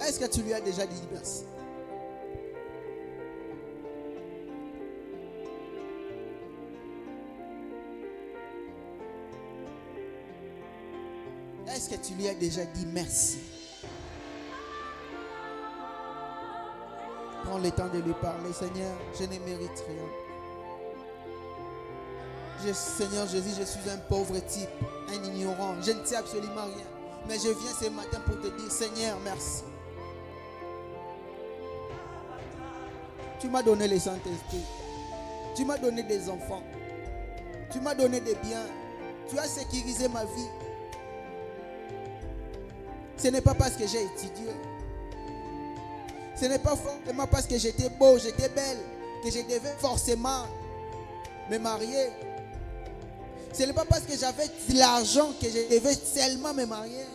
Est-ce que tu lui as déjà dit merci? Est-ce que tu lui as déjà dit merci? Prends le temps de lui parler. Seigneur, je ne mérite rien. Seigneur Jésus, je suis un pauvre type, un ignorant. Je ne sais absolument rien. Mais je viens ce matin pour te dire, Seigneur, merci. Tu m'as donné le Saint-Esprit. Tu m'as donné des enfants. Tu m'as donné des biens. Tu as sécurisé ma vie. Ce n'est pas parce que j'ai étudié. Ce n'est pas forcément parce que j'étais beau, j'étais belle, que je devais forcément me marier. Ce n'est pas parce que j'avais de l'argent que je devais seulement me marier.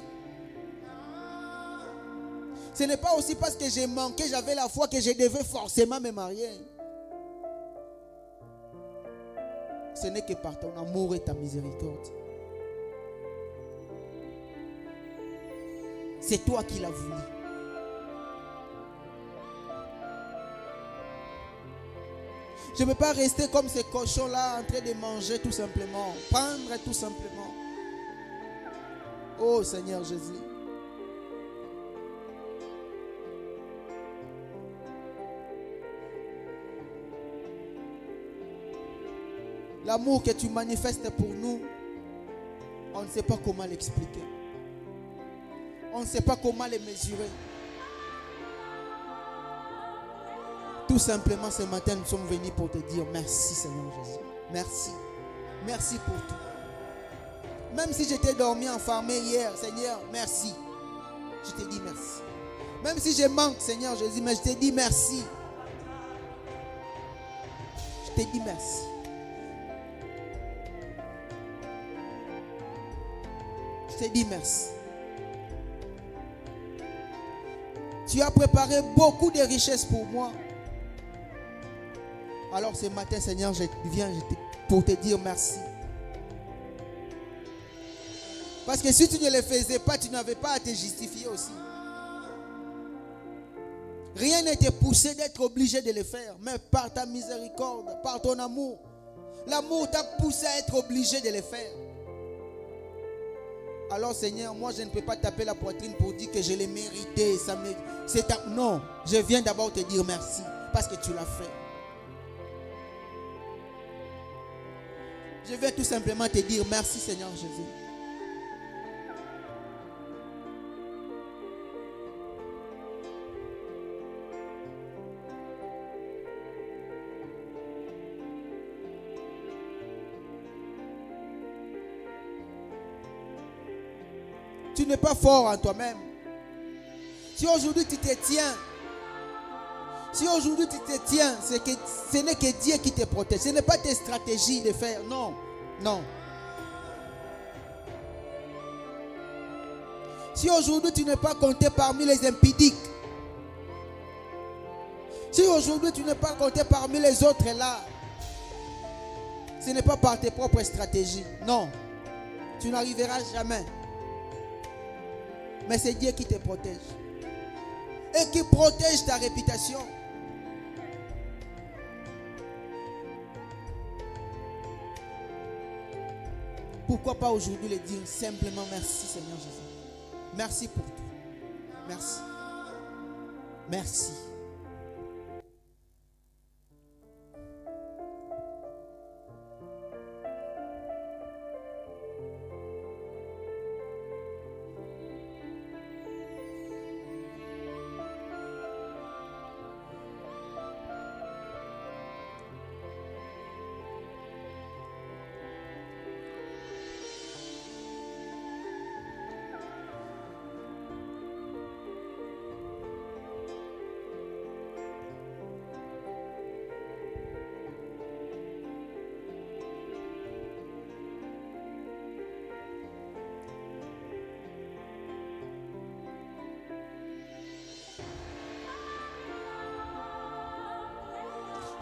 Ce n'est pas aussi parce que j'ai manqué, j'avais la foi que je devais forcément me marier. Ce n'est que par ton amour et ta miséricorde. C'est toi qui l'as voulu. Je ne peux pas rester comme ces cochons-là en train de manger tout simplement. Prendre tout simplement. Oh Seigneur Jésus. L'amour que tu manifestes pour nous, on ne sait pas comment l'expliquer. On ne sait pas comment le mesurer. Tout simplement ce matin nous sommes venus pour te dire merci Seigneur Jésus. Merci. Merci pour tout. Même si j'étais dormi enfermé hier, Seigneur, merci. Je te dis merci. Même si je manque Seigneur Jésus, mais je te dis merci. Je te dis merci. Je te dis merci. Tu as préparé beaucoup de richesses pour moi. Alors ce matin, Seigneur, je viens pour te dire merci. Parce que si tu ne le faisais pas, tu n'avais pas à te justifier aussi. Rien ne te poussé d'être obligé de le faire. Mais par ta miséricorde, par ton amour, l'amour t'a poussé à être obligé de le faire. Alors Seigneur, moi je ne peux pas taper la poitrine pour dire que je l'ai mérité. Non, je viens d'abord te dire merci parce que tu l'as fait. Je vais tout simplement te dire merci Seigneur Jésus. Tu n'es pas fort en toi-même. Si aujourd'hui tu te tiens, ce n'est que Dieu qui te protège. Ce n'est pas tes stratégies de faire. Non, non. Si aujourd'hui tu n'es pas compté parmi les impudiques, si aujourd'hui tu n'es pas compté parmi les autres là, ce n'est pas par tes propres stratégies. Non, tu n'arriveras jamais. Mais c'est Dieu qui te protège. Et qui protège ta réputation. Pourquoi pas aujourd'hui le dire simplement merci Seigneur Jésus. Merci pour tout. Merci. Merci.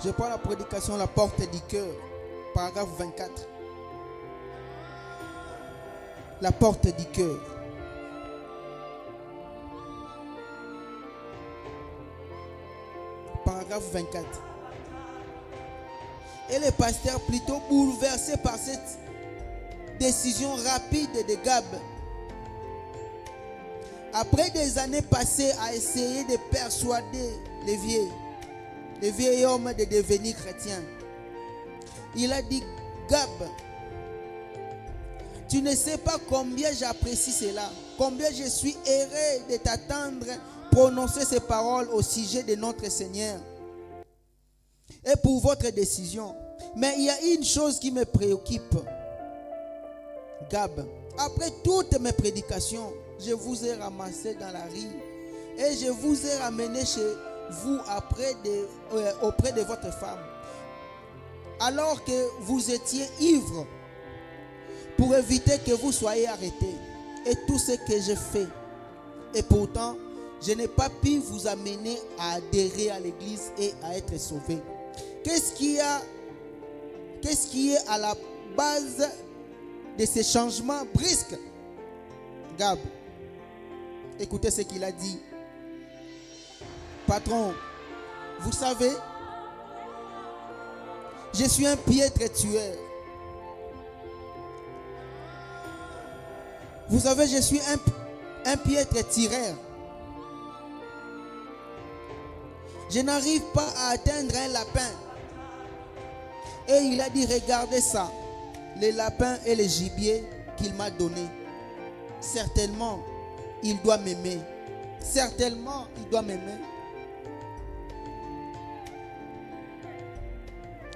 Je prends la prédication, la porte du cœur, paragraphe 24. La porte du cœur. Paragraphe 24. Et le pasteur, plutôt bouleversé par cette décision rapide de Gab, après des années passées à essayer de persuader les vieil homme de devenir chrétien, il a dit: Gab, tu ne sais pas combien j'apprécie cela, combien je suis heureux de t'attendre prononcer ces paroles au sujet de notre Seigneur et pour votre décision. Mais il y a une chose qui me préoccupe. Gab, après toutes mes prédications, je vous ai ramassé dans la rue et je vous ai ramené chez vous auprès de votre femme, alors que vous étiez ivre, pour éviter que vous soyez arrêtés. Et tout ce que j'ai fait, et pourtant je n'ai pas pu vous amener à adhérer à l'église et à être sauvé. Qu'est-ce qui est à la base de ces changements brusques? Gab, écoutez ce qu'il a dit. Patron, vous savez, je suis un piètre tueur. Vous savez, je suis un piètre tireur. Je n'arrive pas à atteindre un lapin. Et il a dit: regardez ça, les lapins et les gibiers qu'il m'a donnés. Certainement, il doit m'aimer. Certainement, il doit m'aimer.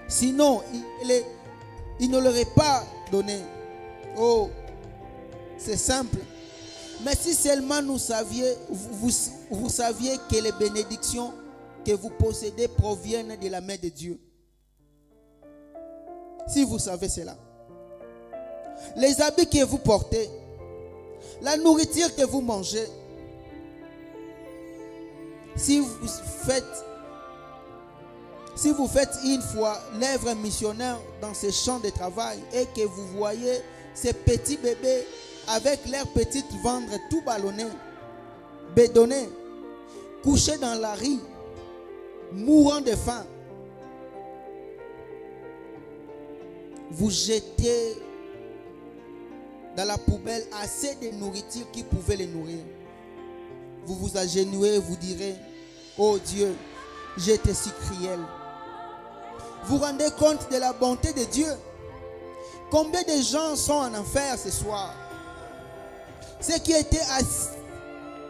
Sinon, il ne l'aurait pas donné. Oh, c'est simple. Mais si seulement vous saviez que les bénédictions que vous possédez proviennent de la main de Dieu. Si vous savez cela. Les habits que vous portez, la nourriture que vous mangez, Si vous faites une fois l'œuvre missionnaire dans ces champs de travail et que vous voyez ces petits bébés avec leurs petites ventres tout ballonnés, bédonnés, couchés dans la rue, mourant de faim, vous jetez dans la poubelle assez de nourriture qui pouvait les nourrir. Vous vous agenouillez et vous direz: oh Dieu, j'étais si cruel. Vous vous rendez compte de la bonté de Dieu? Combien de gens sont en enfer ce soir? Ceux qui étaient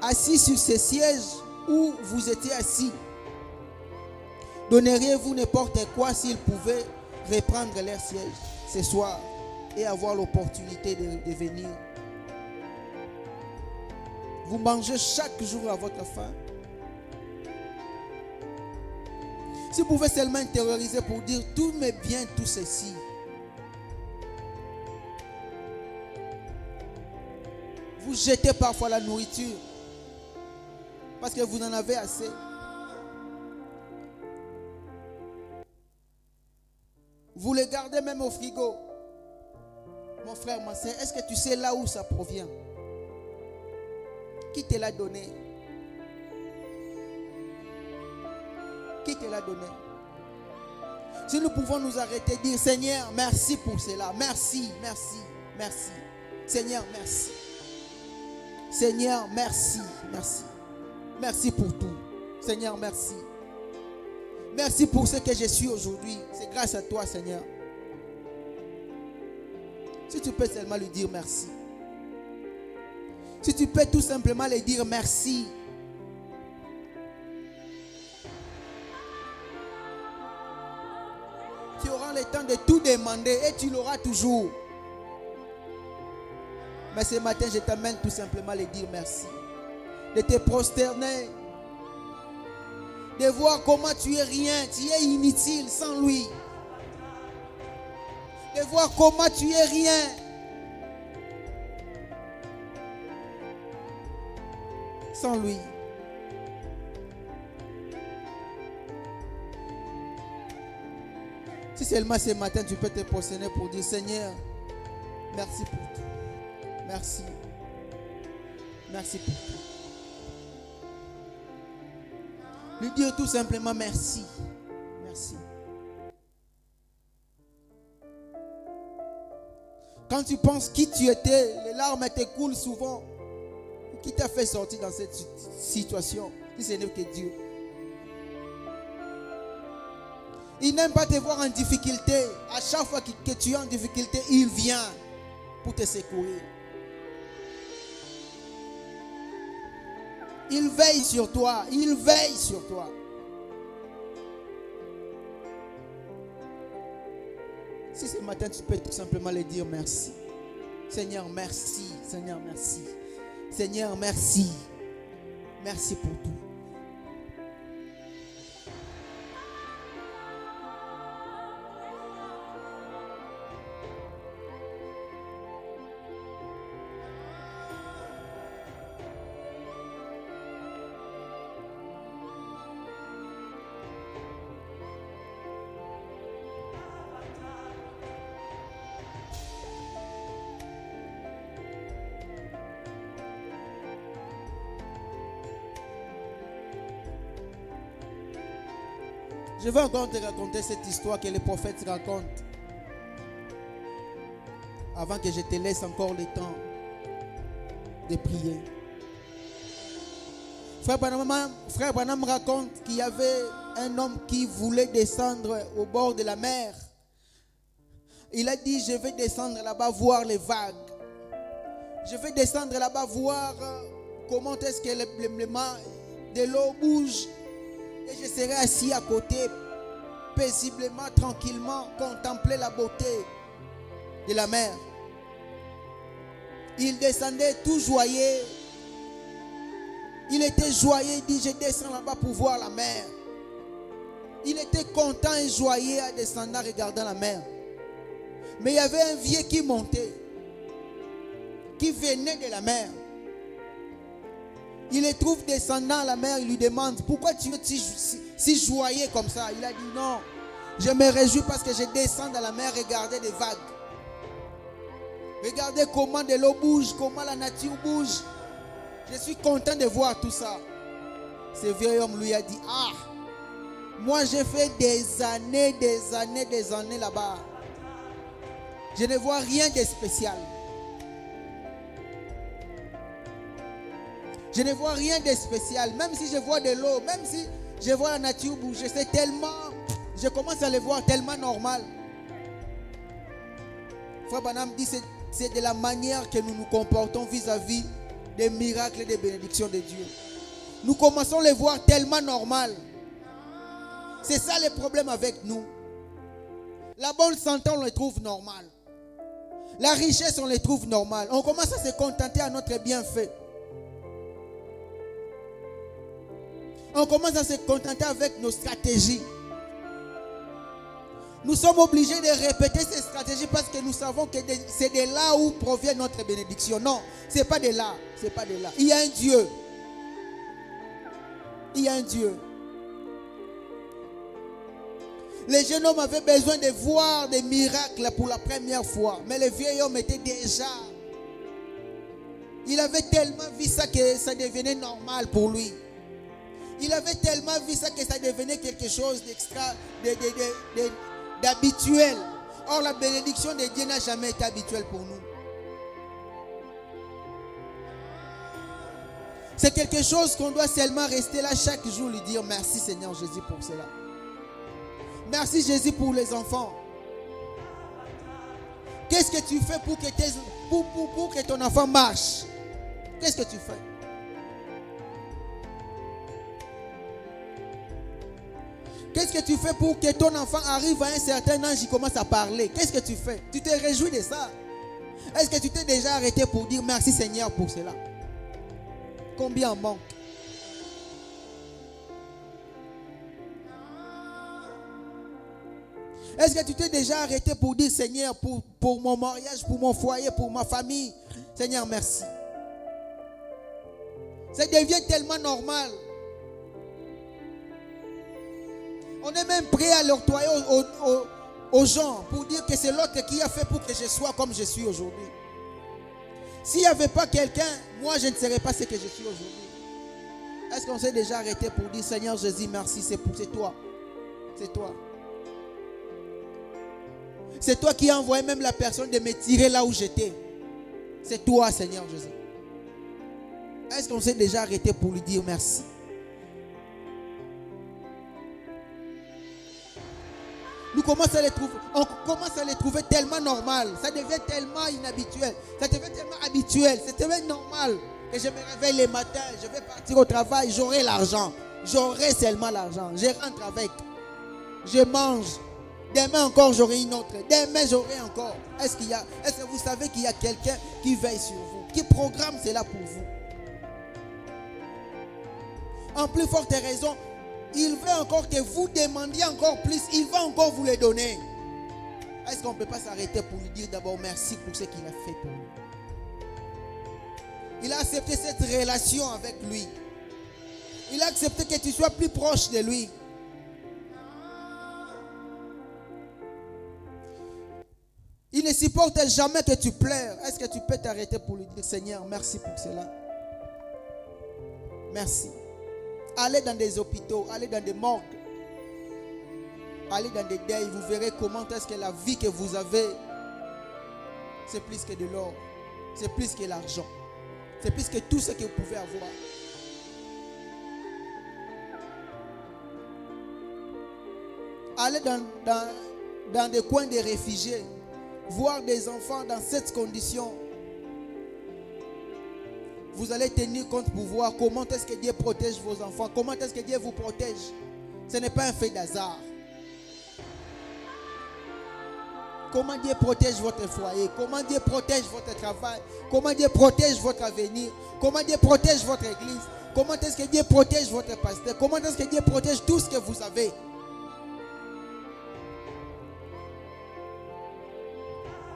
assis sur ces sièges où vous étiez assis, donneriez-vous n'importe quoi s'ils pouvaient reprendre leur siège ce soir et avoir l'opportunité de venir? Vous mangez chaque jour à votre faim. Si vous pouvez seulement intérioriser pour dire: tout m'est bien, tout ceci. Vous jetez parfois la nourriture parce que vous en avez assez. Vous les gardez même au frigo. Mon frère, ma soeur, est-ce que tu sais là où ça provient? Qui te l'a donné? Qui te l'a donné? Si nous pouvons nous arrêter et dire: Seigneur, merci pour cela. Merci, merci, merci. Seigneur, merci. Seigneur, merci, merci. Merci pour tout. Seigneur, merci. Merci pour ce que je suis aujourd'hui. C'est grâce à toi, Seigneur. Si tu peux seulement lui dire merci. Si tu peux tout simplement lui dire merci. Tu auras le temps de tout demander et tu l'auras toujours. Mais ce matin, je t'amène tout simplement à lui dire merci. De te prosterner. De voir comment tu es rien, tu es inutile sans lui. De voir comment tu es rien. Sans lui. Si seulement ce matin tu peux te prosterner pour dire: Seigneur, merci pour tout. Merci. Merci pour tout. Lui dire tout simplement merci. Merci. Quand tu penses qui tu étais, les larmes te coulent souvent. Qui t'a fait sortir dans cette situation? Si ce n'est que Dieu. Il n'aime pas te voir en difficulté. À chaque fois que tu es en difficulté, il vient pour te secourir. Il veille sur toi. Il veille sur toi. Si ce matin tu peux tout simplement lui dire merci. Seigneur, merci. Seigneur, merci. Seigneur, merci. Merci pour tout. Je vais encore te raconter cette histoire que les prophètes racontent. Avant que je te laisse encore le temps de prier. Frère Branham raconte qu'il y avait un homme qui voulait descendre au bord de la mer. Il a dit: je vais descendre là-bas voir les vagues. Je vais descendre là-bas voir comment est-ce que de l'eau bouge. Et je serai assis à côté, paisiblement, tranquillement, contempler la beauté de la mer. Il descendait tout joyeux. Il était joyeux, il dit: je descends là-bas pour voir la mer. Il était content et joyeux à descendre en regardant la mer. Mais il y avait un vieux qui montait, qui venait de la mer. Il les trouve descendant à la mer. Il lui demande, pourquoi tu es si joyeux comme ça? Il a dit, non, je me réjouis parce que je descends dans la mer, regardez des vagues. Regardez comment de l'eau bouge, comment la nature bouge. Je suis content de voir tout ça. Ce vieil homme lui a dit, ah, moi j'ai fait des années là-bas. Je ne vois rien de spécial. Je ne vois rien de spécial. Même si je vois de l'eau, même si je vois la nature bouger, c'est tellement, je commence à le voir tellement normal. Frère Branham dit, c'est de la manière que nous nous comportons vis-à-vis des miracles et des bénédictions de Dieu. Nous commençons à les voir tellement normal. C'est ça le problème avec nous. La bonne santé, on les trouve normale. La richesse, on les trouve normale. On commence à se contenter à notre bienfait. On commence à se contenter avec nos stratégies. Nous sommes obligés de répéter ces stratégies parce que nous savons que c'est de là où provient notre bénédiction. Non, ce n'est pas de là. C'est pas de là. Il y a un Dieu. Il y a un Dieu. Le jeune homme avait besoin de voir des miracles pour la première fois. Mais le vieil homme était déjà... Il avait tellement vu ça que ça devenait normal pour lui. Il avait tellement vu ça que ça devenait quelque chose d'extra, d'habituel. Or, la bénédiction de Dieu n'a jamais été habituelle pour nous. C'est quelque chose qu'on doit seulement rester là chaque jour, lui dire merci Seigneur Jésus pour cela. Merci Jésus pour les enfants. Qu'est-ce que tu fais pour que ton enfant marche? Qu'est-ce que tu fais? Qu'est-ce que tu fais pour que ton enfant arrive à un certain âge et commence à parler? Qu'est-ce que tu fais? Tu te réjouis de ça? Est-ce que tu t'es déjà arrêté pour dire merci Seigneur pour cela? Combien en manque? Est-ce que tu t'es déjà arrêté pour dire Seigneur pour mon mariage, pour mon foyer, pour ma famille? Seigneur, merci. Ça devient tellement normal. On est même prêt à l'octroyer aux gens pour dire que c'est l'autre qui a fait pour que je sois comme je suis aujourd'hui. S'il n'y avait pas quelqu'un, moi je ne serais pas ce que je suis aujourd'hui. Est-ce qu'on s'est déjà arrêté pour dire Seigneur Jésus, merci, c'est toi. C'est toi. C'est toi qui as envoyé même la personne de me tirer là où j'étais. C'est toi, Seigneur Jésus. Est-ce qu'on s'est déjà arrêté pour lui dire merci? On commence à les trouver tellement normal. Ça devient tellement inhabituel. Ça devient tellement habituel. C'est tellement normal que je me réveille le matin, je vais partir au travail, j'aurai l'argent. J'aurai seulement l'argent. Je rentre avec. Je mange. Demain encore, j'aurai une autre. Demain, j'aurai encore. Est-ce que vous savez qu'il y a quelqu'un qui veille sur vous, qui programme cela pour vous? En plus forte raison, il veut encore que vous demandiez encore plus. Il va encore vous le donner. Est-ce qu'on ne peut pas s'arrêter pour lui dire d'abord merci pour ce qu'il a fait pour nous? Il a accepté cette relation avec lui. Il a accepté que tu sois plus proche de lui. Il ne supporte jamais que tu pleures. Est-ce que tu peux t'arrêter pour lui dire Seigneur, merci pour cela? Merci. Allez dans des hôpitaux, allez dans des morgues, allez dans des deuils, vous verrez comment est-ce que la vie que vous avez, c'est plus que de l'or, c'est plus que l'argent, c'est plus que tout ce que vous pouvez avoir. Allez dans des coins de réfugiés, voir des enfants dans cette condition. Vous allez tenir compte pour voir comment est-ce que Dieu protège vos enfants. Comment est-ce que Dieu vous protège. Ce n'est pas un fait d'hasard. Comment Dieu protège votre foyer. Comment Dieu protège votre travail. Comment Dieu protège votre avenir. Comment Dieu protège votre église. Comment est-ce que Dieu protège votre pasteur. Comment est-ce que Dieu protège tout ce que vous avez.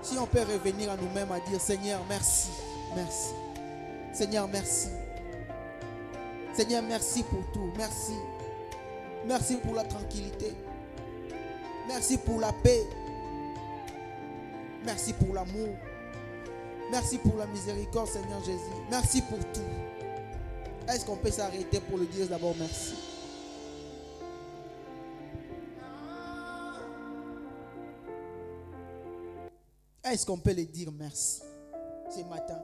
Si on peut revenir à nous-mêmes à dire Seigneur merci. Merci. Seigneur, merci. Seigneur, merci pour tout. Merci. Merci pour la tranquillité. Merci pour la paix. Merci pour l'amour. Merci pour la miséricorde, Seigneur Jésus. Merci pour tout. Est-ce qu'on peut s'arrêter pour le dire d'abord merci? Est-ce qu'on peut le dire merci ce matin?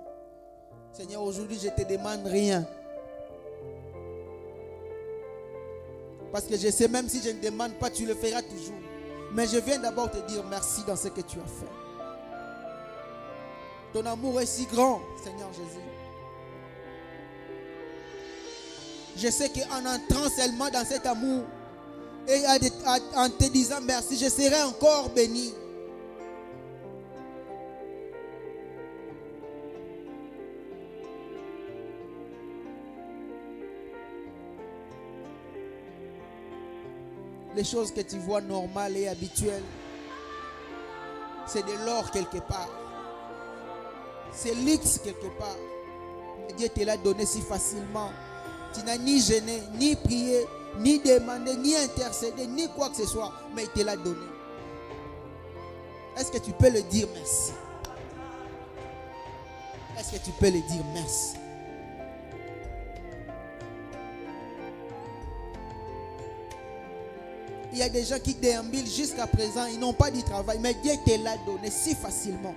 Seigneur, aujourd'hui, je ne te demande rien. Parce que je sais, même si je ne demande pas, tu le feras toujours. Mais je viens d'abord te dire merci dans ce que tu as fait. Ton amour est si grand, Seigneur Jésus. Je sais qu'en entrant seulement dans cet amour et en te disant merci, je serai encore béni. Les choses que tu vois normales et habituelles, c'est de l'or quelque part. C'est l'X quelque part. Et Dieu te l'a donné si facilement. Tu n'as ni gêné, ni prié, ni demandé, ni intercédé, ni quoi que ce soit. Mais il te l'a donné. Est-ce que tu peux le dire merci? Est-ce que tu peux le dire merci? Il y a des gens qui déambulent jusqu'à présent, ils n'ont pas du travail, mais Dieu te l'a donné si facilement.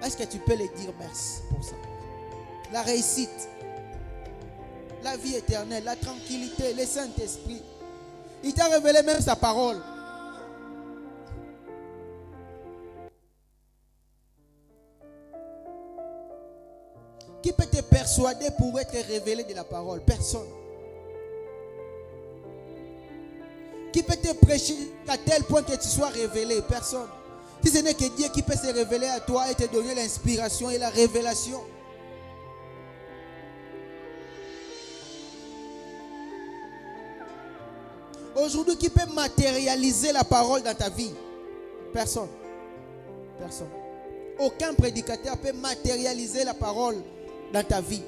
Est-ce que tu peux le dire merci pour ça? La réussite, la vie éternelle, la tranquillité, le Saint-Esprit. Il t'a révélé même sa parole. Qui peut te persuader pour être révélé de la parole? Personne. Qui peut te prêcher à tel point que tu sois révélé? Personne. Si ce n'est que Dieu qui peut se révéler à toi et te donner l'inspiration et la révélation. Aujourd'hui, qui peut matérialiser la parole dans ta vie? Personne. Personne. Aucun prédicateur peut matérialiser la parole dans ta vie.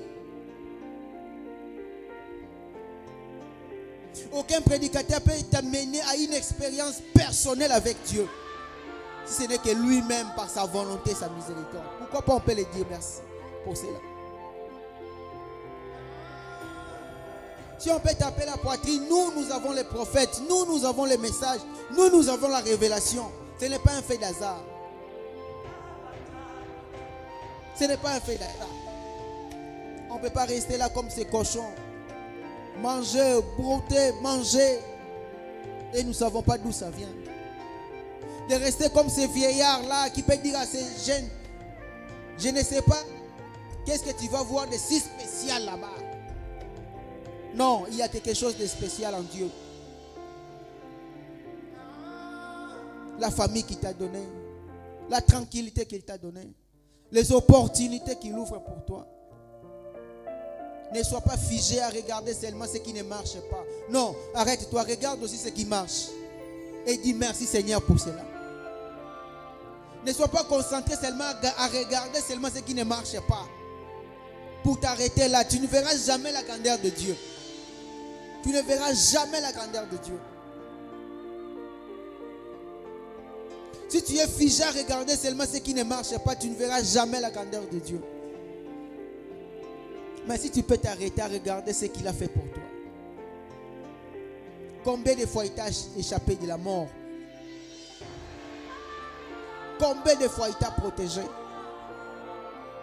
Aucun prédicateur peut t'amener à une expérience personnelle avec Dieu. Si ce n'est que lui-même, par sa volonté, sa miséricorde. Pourquoi pas on peut le dire merci pour cela? Si on peut taper la poitrine, nous avons les prophètes, nous avons les messages, nous avons la révélation. Ce n'est pas un fait d'hasard. Ce n'est pas un fait d'hasard. On ne peut pas rester là comme ces cochons. Manger, brouter, manger. Et nous ne savons pas d'où ça vient. De rester comme ces vieillards-là qui peuvent dire à ces jeunes, je ne sais pas, qu'est-ce que tu vas voir de si spécial là-bas? Non, il y a quelque chose de spécial en Dieu. La famille qu'il t'a donnée, la tranquillité qu'il t'a donnée, les opportunités qu'il ouvre pour toi. Ne sois pas figé à regarder seulement ce qui ne marche pas. Non, arrête-toi, regarde aussi ce qui marche. Et dis merci Seigneur pour cela. Ne sois pas concentré seulement à regarder seulement ce qui ne marche pas. Pour t'arrêter là, tu ne verras jamais la grandeur de Dieu. Tu ne verras jamais la grandeur de Dieu. Si tu es figé à regarder seulement ce qui ne marche pas, tu ne verras jamais la grandeur de Dieu. Mais si tu peux t'arrêter à regarder ce qu'il a fait pour toi. Combien de fois il t'a échappé de la mort? Combien de fois il t'a protégé?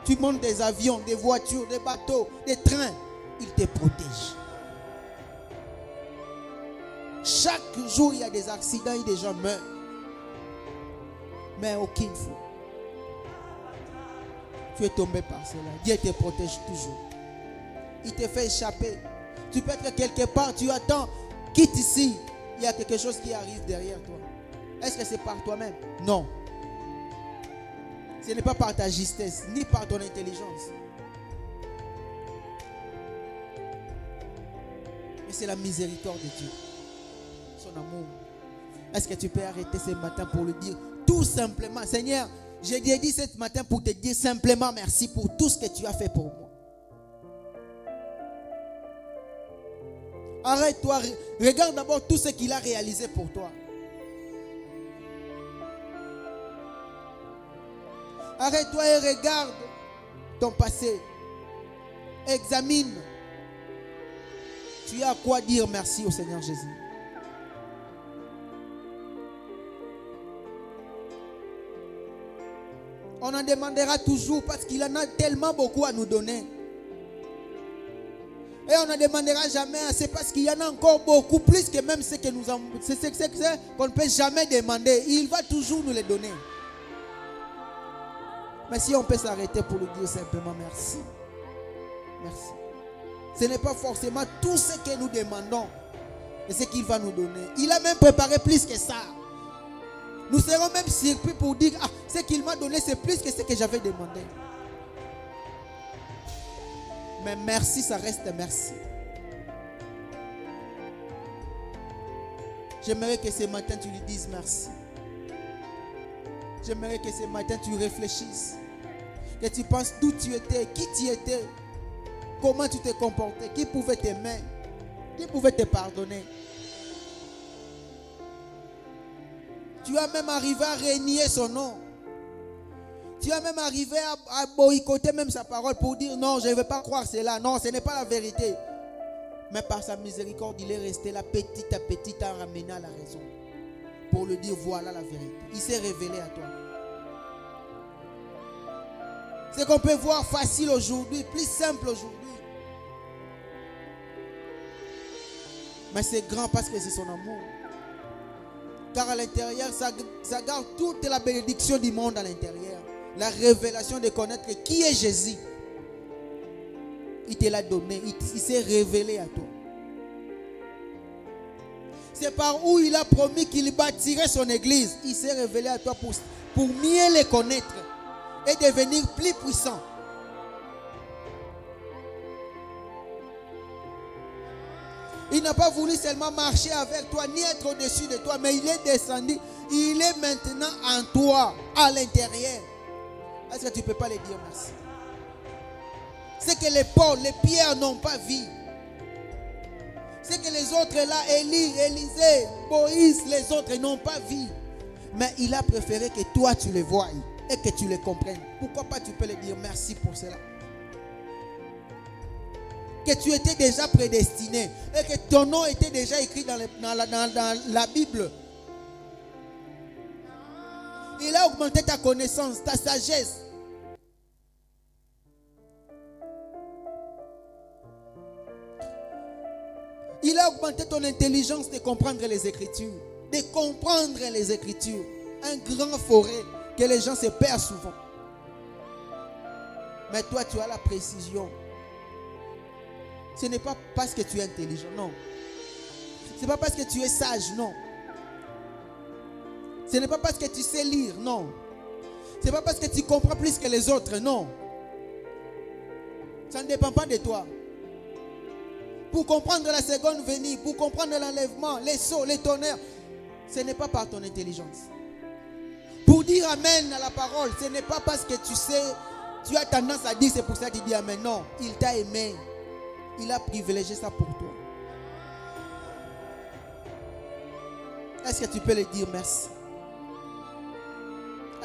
Tu montes des avions, des voitures, des bateaux, des trains. Il te protège. Chaque jour il y a des accidents et des gens meurent. Mais aucune fois tu es tombé par cela. Dieu te protège toujours. Il te fait échapper. Tu peux être quelque part, tu attends, quitte ici. Il y a quelque chose qui arrive derrière toi. Est-ce que c'est par toi-même? Non. Ce n'est pas par ta justesse, ni par ton intelligence. Mais c'est la miséricorde de Dieu. Son amour. Est-ce que tu peux arrêter ce matin pour le dire tout simplement? Seigneur, j'ai dit ce matin pour te dire simplement merci pour tout ce que tu as fait pour moi. Arrête-toi, regarde d'abord tout ce qu'il a réalisé pour toi. Arrête-toi et regarde ton passé. Examine. Tu as à quoi dire merci au Seigneur Jésus. On en demandera toujours parce qu'il en a tellement beaucoup à nous donner. Et on ne demandera jamais assez parce qu'il y en a encore beaucoup plus que même ce que nous avons, qu'on ne peut jamais demander. Il va toujours nous les donner. Mais si on peut s'arrêter pour lui dire simplement merci. Merci. Ce n'est pas forcément tout ce que nous demandons et ce qu'il va nous donner. Il a même préparé plus que ça. Nous serons même surpris pour dire, ah, ce qu'il m'a donné, c'est plus que ce que j'avais demandé. Mais merci, ça reste merci. J'aimerais que ce matin, tu lui dises merci. J'aimerais que ce matin, tu réfléchisses. Que tu penses d'où tu étais, qui tu étais, comment tu t'es comporté, qui pouvait t'aimer, qui pouvait te pardonner. Tu as même arrivé à renier son nom. Tu as même arrivé à boycotter même sa parole pour dire non, je ne vais pas croire cela. Non, ce n'est pas la vérité. Mais par sa miséricorde, il est resté là petit à petit à ramener à la raison. Pour lui dire voilà la vérité. Il s'est révélé à toi. Ce qu'on peut voir facile aujourd'hui, plus simple aujourd'hui. Mais c'est grand parce que c'est son amour. Car à l'intérieur, ça garde toute la bénédiction du monde à l'intérieur. La révélation de connaître qui est Jésus. Il te l'a donné. Il s'est révélé à toi. C'est par où il a promis qu'il bâtirait son église. Il s'est révélé à toi pour mieux les connaître et devenir plus puissant. Il n'a pas voulu seulement marcher avec toi, ni être au-dessus de toi, mais il est descendu. Il est maintenant en toi, à l'intérieur. Est-ce que tu ne peux pas le dire merci? C'est que les Paul, les Pierre n'ont pas vu. C'est que les autres là, Élie, Élisée, Moïse, les autres n'ont pas vu. Mais il a préféré que toi tu les voies et que tu les comprennes. Pourquoi pas tu peux le dire merci pour cela? Que tu étais déjà prédestiné et que ton nom était déjà écrit dans la Bible. Il a augmenté ta connaissance, ta sagesse. Il a augmenté ton intelligence de comprendre les Écritures. De comprendre les Écritures. Un grand forêt que les gens se perdent souvent. Mais toi, tu as la précision. Ce n'est pas parce que tu es intelligent, non. Ce n'est pas parce que tu es sage, non. Ce n'est pas parce que tu sais lire, non. Ce n'est pas parce que tu comprends plus que les autres, non. Ça ne dépend pas de toi. Pour comprendre la seconde venue, pour comprendre l'enlèvement, les sauts, les tonnerres, ce n'est pas par ton intelligence. Pour dire amen à la parole, ce n'est pas parce que tu sais, tu as tendance à dire c'est pour ça que tu dis amen. Non, il t'a aimé. Il a privilégié ça pour toi. Est-ce que tu peux le dire merci?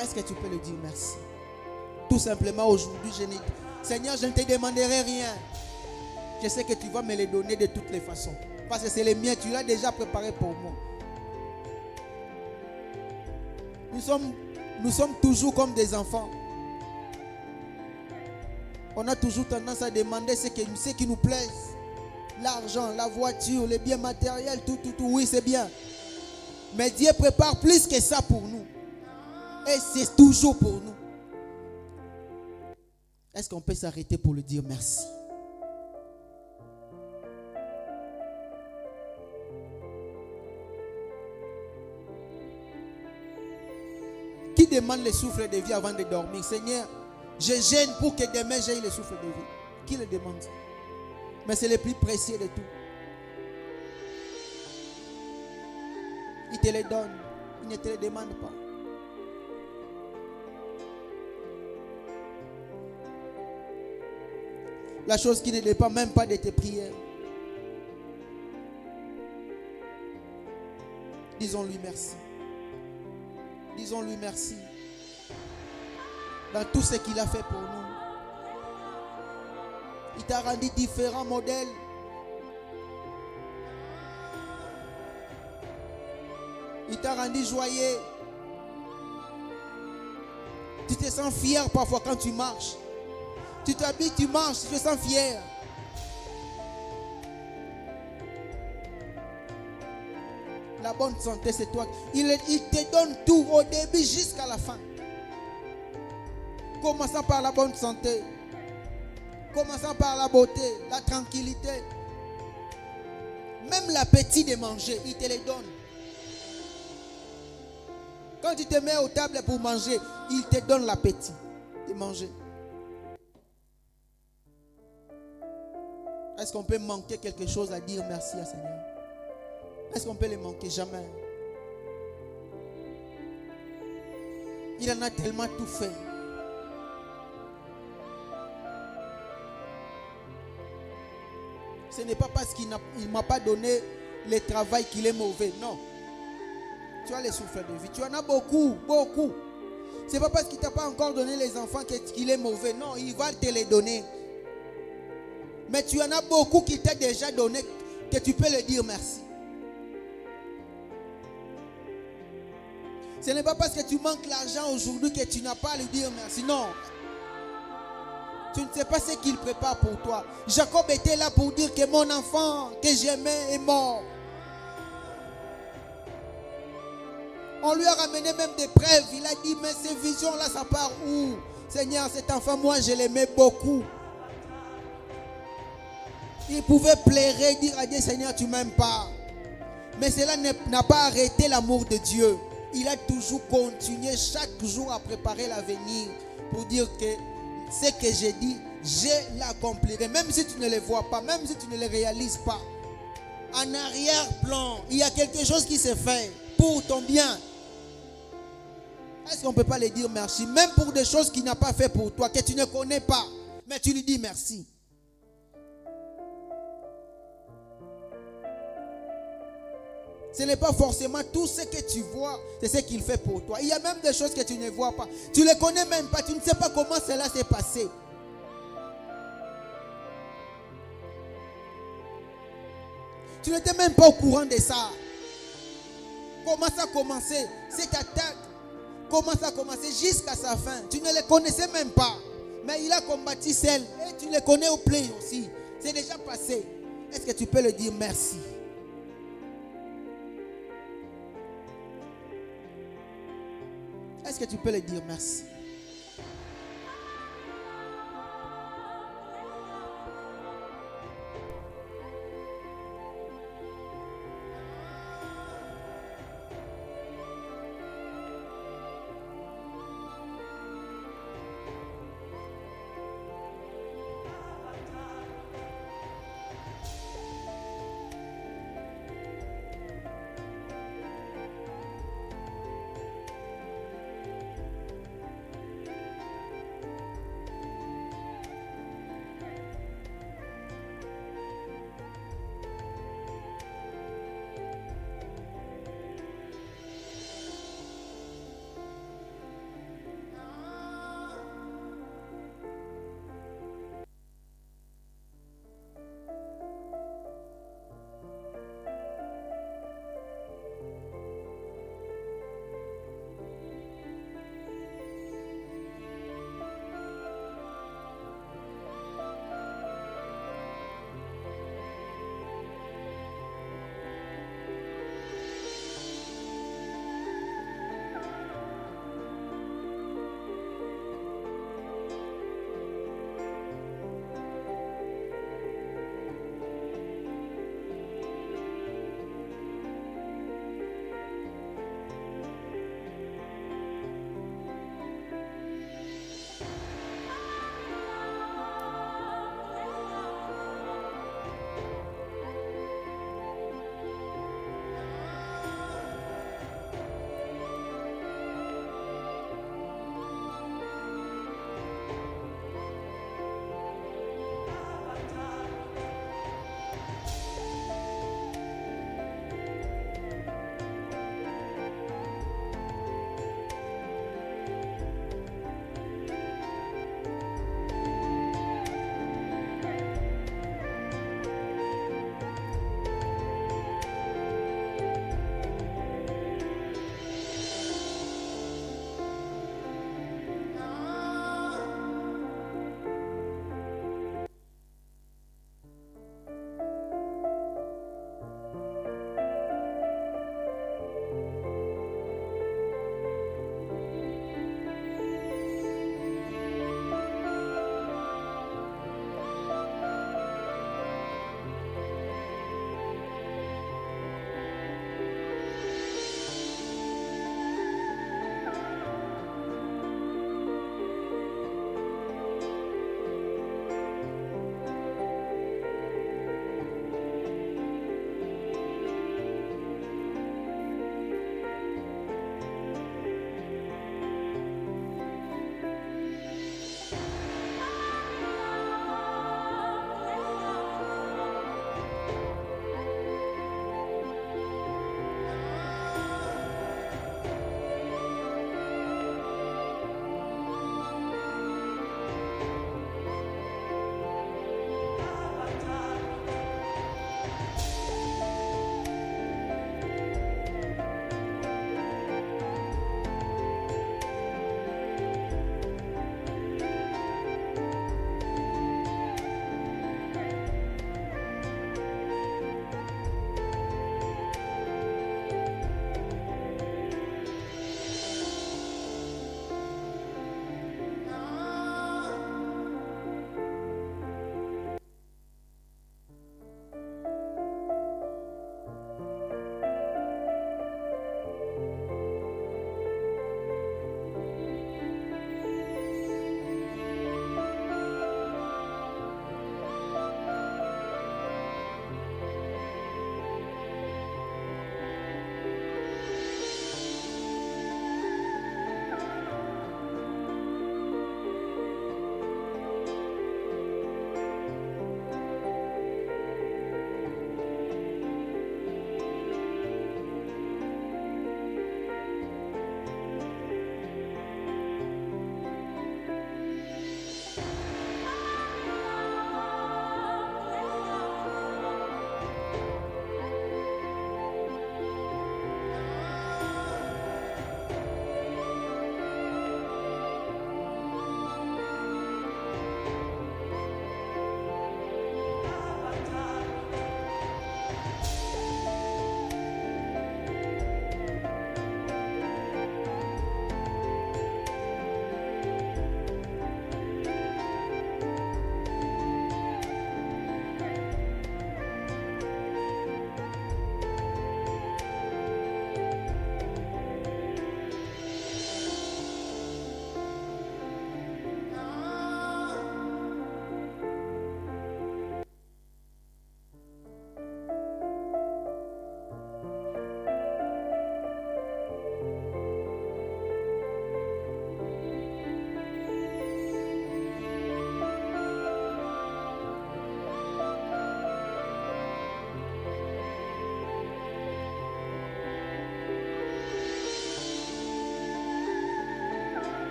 Est-ce que tu peux le dire merci? Tout simplement aujourd'hui, Seigneur, je ne te demanderai rien. Je sais que tu vas me les donner de toutes les façons. Parce que c'est les miens, tu l'as déjà préparé pour moi. Nous sommes toujours comme des enfants. On a toujours tendance à demander ce qui nous plaît. L'argent, la voiture, les biens matériels, tout. Oui, c'est bien. Mais Dieu prépare plus que ça pour nous. Et c'est toujours pour nous. Est-ce qu'on peut s'arrêter pour lui dire merci? Qui demande le souffle de vie avant de dormir? Seigneur, je gêne pour que demain j'aie le souffle de vie. Qui le demande? Mais c'est le plus précieux de tout. Il te le donne. Il ne te le demande pas. La chose qui ne dépend même pas de tes prières. Disons-lui merci. Disons-lui merci. Dans tout ce qu'il a fait pour nous. Il t'a rendu différents modèles. Il t'a rendu joyeux. Tu te sens fier parfois quand tu marches. Tu t'habilles, tu marches, tu te sens fier. La bonne santé, c'est toi. Il te donne tout au début jusqu'à la fin. Commençant par la bonne santé. Commençant par la beauté, la tranquillité. Même l'appétit de manger, il te les donne. Quand tu te mets aux tables pour manger, il te donne l'appétit de manger. Est-ce qu'on peut manquer quelque chose à dire merci à Seigneur? Est-ce qu'on peut le manquer? Jamais. Il en a tellement tout fait. Ce n'est pas parce qu'il ne m'a pas donné le travail qu'il est mauvais. Non. Tu as les souffles de vie. Tu en as beaucoup, beaucoup. Ce n'est pas parce qu'il ne t'a pas encore donné les enfants qu'il est mauvais. Non, il va te les donner. Mais tu en as beaucoup qu'il t'a déjà donné que tu peux le dire merci. Ce n'est pas parce que tu manques l'argent aujourd'hui que tu n'as pas à lui dire merci. Non. Tu ne sais pas ce qu'il prépare pour toi. Jacob était là pour dire que mon enfant que j'aimais est mort. On lui a ramené même des preuves. Il a dit, mais ces visions-là, ça part où? Seigneur, cet enfant, moi, je l'aimais beaucoup. Il pouvait pleurer, dire à Dieu, Seigneur, tu ne m'aimes pas. Mais cela n'a pas arrêté l'amour de Dieu. Il a toujours continué chaque jour à préparer l'avenir pour dire que ce que j'ai dit, je l'accomplirai. Même si tu ne le vois pas, même si tu ne le réalises pas. En arrière-plan, il y a quelque chose qui s'est fait pour ton bien. Est-ce qu'on ne peut pas lui dire merci? Même pour des choses qu'il n'a pas fait pour toi, que tu ne connais pas. Mais tu lui dis merci. Ce n'est pas forcément tout ce que tu vois, c'est ce qu'il fait pour toi. Il y a même des choses que tu ne vois pas. Tu ne les connais même pas. Tu ne sais pas comment cela s'est passé. Tu n'étais même pas au courant de ça. Comment ça a commencé? Cette attaque, comment ça a commencé jusqu'à sa fin? Tu ne les connaissais même pas. Mais il a combattu seul. Et tu les connais au plein aussi. C'est déjà passé. Est-ce que tu peux le dire merci? Est-ce que tu peux le dire merci?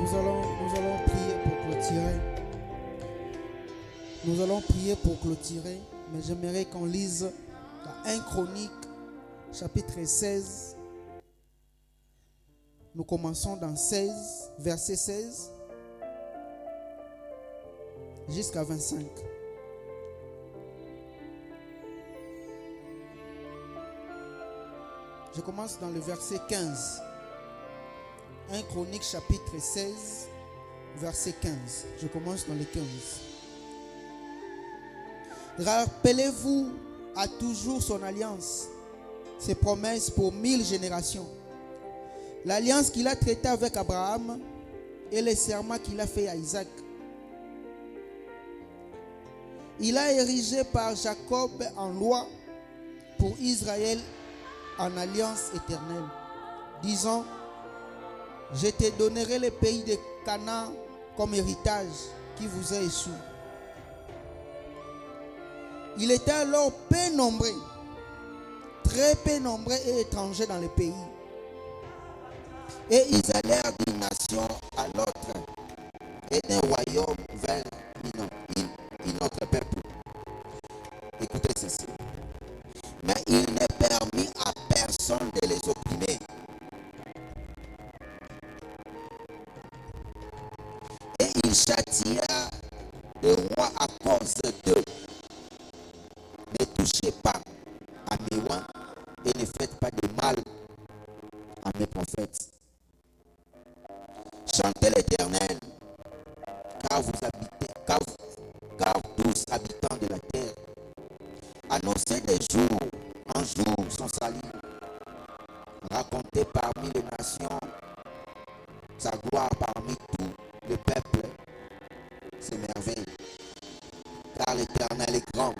Nous allons prier pour clôturer. Nous allons prier pour clôturer, mais j'aimerais qu'on lise la 1 Chronique, chapitre 16. Nous commençons dans 16, verset 16, jusqu'à 25. Je commence dans le verset 15. 1 Chronique, chapitre 16, verset 15. Je commence dans le 15. Rappelez-vous à toujours son alliance, ses promesses pour 1000 générations. L'alliance qu'il a traitée avec Abraham et les serments qu'il a fait à Isaac. Il a érigé par Jacob en loi, pour Israël en alliance éternelle, disant: je te donnerai le pays de Canaan comme héritage qui vous est échu. Il était alors peu nombreux, très peu nombreux et étrangers dans le pays. Et ils allèrent d'une nation à l'autre et d'un royaume vers un autre peuple. Écoutez ceci. Mais il ne permit à personne de les opprimer. Et il châtia le roi à cause d'eux. Ne touchez pas à mes rois et ne faites pas de mal à mes prophètes. Chantez l'Éternel, car vous habitez, car tous habitants de la terre, annoncez de jour en jour son salut. Racontez parmi les nations sa gloire parmi tout le peuple, ses merveilles. Car l'Éternel est grand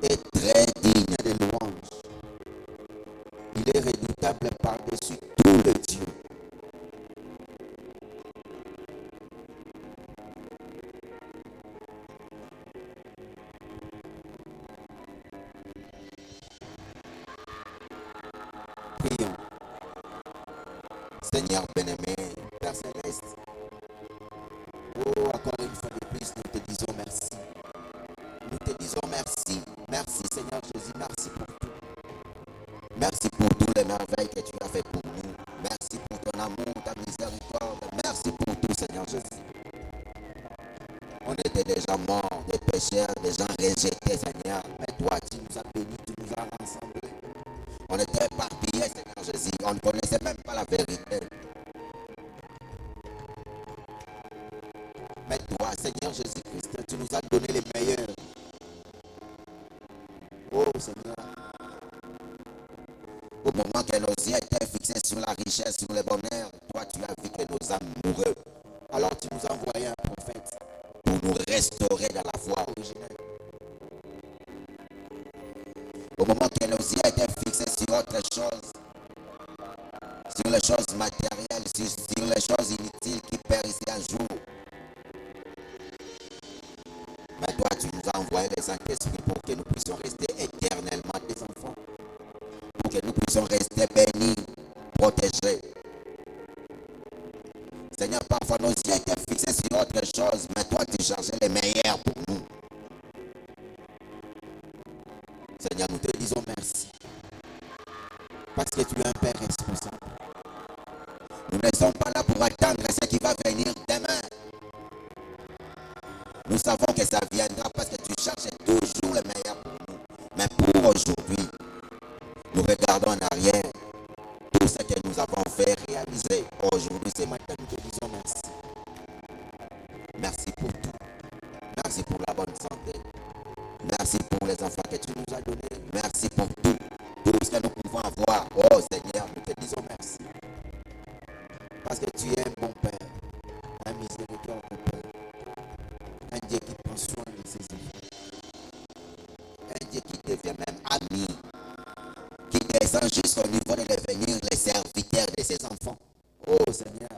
et très digne de louange. Il est redoutable par-dessus tous les dieux. Prions. Seigneur bien-aimé, Père Céleste, oh, encore une fois de plus, nous te disons merci. Nous te disons merci. Merci Seigneur Jésus, merci pour tout. Merci pour toutes les merveilles que tu as fait pour nous. Merci pour ton amour, ta miséricorde. Merci pour tout Seigneur Jésus. On était déjà morts, des pécheurs, des gens rejetés Seigneur. Mais toi tu nous as bénis, tu nous as rassemblés. On était éparpillés Seigneur Jésus. On ne connaissait même pas la vérité. Mais toi Seigneur Jésus-Christ, tu nous as donné les meilleurs. Oh Seigneur. Au moment que nos yeux étaient fixés sur la richesse, sur le bonheur, toi tu as vu que nos âmes mourraient. Alors tu nous as envoyé un prophète pour nous restaurer dans la foi originelle. Au moment que nos yeux étaient fixés sur autre chose, sur les choses matérielles, sur les choses inutiles qui périssaient un jour. Mais toi tu nous as envoyé le Saint-Esprit pour que nous puissions rester éternellement des enfants. Pour que nous puissions rester bénis, protégés. Seigneur, parfois nos yeux étaient fixés sur autre chose, mais toi tu cherchais les meilleurs pour nous. Seigneur, nous te disons merci. Parce que tu es un Père responsable. Nous ne sommes pas là pour attendre ce qui va venir demain. Nous savons que ça viendra parce que tu cherches toujours le meilleur pour nous. Mais pour aujourd'hui, nous regardons en arrière. Tout ce que nous avons fait réaliser aujourd'hui, ce matin, nous te disons merci. Merci pour tout. Merci pour la bonne santé. Merci pour les enfants que tu nous as donnés. Merci pour tout. Tout ce que nous pouvons avoir. Oh Seigneur, nous te disons merci. Parce que tu es un bon Père. Un miséricordieux Père. Un Dieu qui prend soin de ses enfants. Un Dieu qui devient même ami. Qui descend jusqu'au niveau de devenir les serviteurs de ses enfants. Oh Seigneur.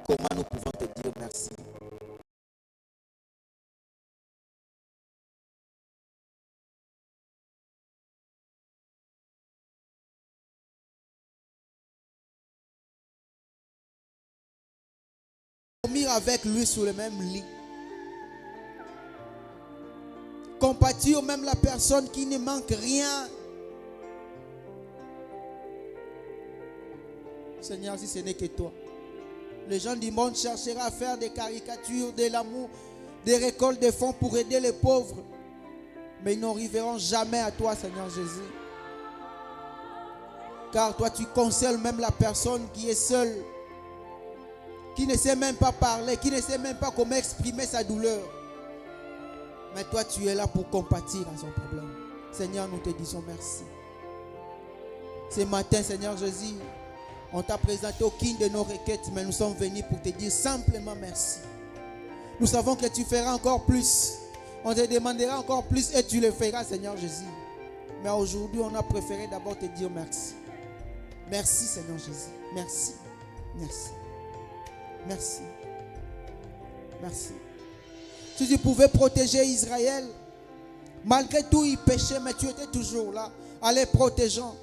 Comment nous pouvons te dire merci? avec lui sur le même lit. Compatir même la personne qui ne manque rien. Seigneur, si ce n'est que toi. Les gens du monde chercheront à faire des caricatures de l'amour, des récoltes de fonds pour aider les pauvres. Mais ils n'arriveront jamais à toi, Seigneur Jésus. Car toi, tu consoles même la personne qui est seule, qui ne sait même pas parler, qui ne sait même pas comment exprimer sa douleur. Mais toi, tu es là pour compatir à son problème. Seigneur, nous te disons merci. Ce matin, Seigneur Jésus, on t'a présenté aucune de nos requêtes, mais nous sommes venus pour te dire simplement merci. Nous savons que tu feras encore plus. On te demandera encore plus et tu le feras, Seigneur Jésus. Mais aujourd'hui, on a préféré d'abord te dire merci. Merci, Seigneur Jésus. Merci. Merci. Merci. Merci. Si tu pouvais protéger Israël, malgré tout, ils péchaient, mais tu étais toujours là, à les protégeant.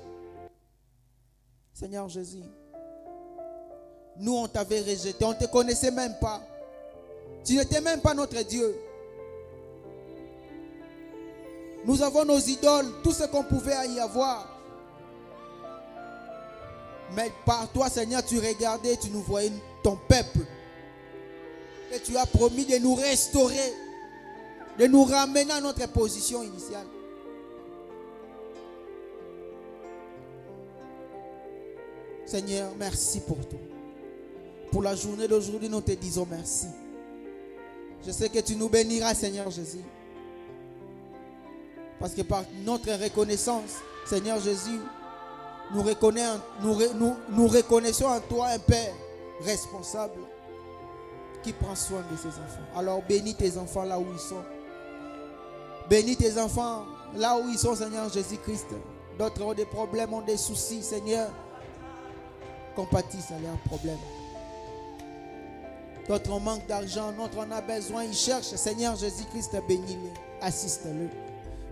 Seigneur Jésus, nous, on t'avait rejeté, on ne te connaissait même pas. Tu n'étais même pas notre Dieu. Nous avons nos idoles, tout ce qu'on pouvait y avoir. Mais par toi, Seigneur, tu regardais, tu nous voyais ton peuple. Et tu as promis de nous restaurer, de nous ramener à notre position initiale. Seigneur, merci pour tout. Pour la journée d'aujourd'hui, nous te disons merci. Je sais que tu nous béniras, Seigneur Jésus. Parce que par notre reconnaissance, Seigneur Jésus, nous reconnaissons en toi un Père responsable qui prend soin de ses enfants. Alors bénis tes enfants là où ils sont. Bénis tes enfants là où ils sont, Seigneur Jésus-Christ. D'autres ont des problèmes, ont des soucis, Seigneur. Compatisse à leurs problèmes. D'autres en manque d'argent, d'autres en a besoin, ils cherchent. Seigneur Jésus-Christ, bénis-les, assiste-le.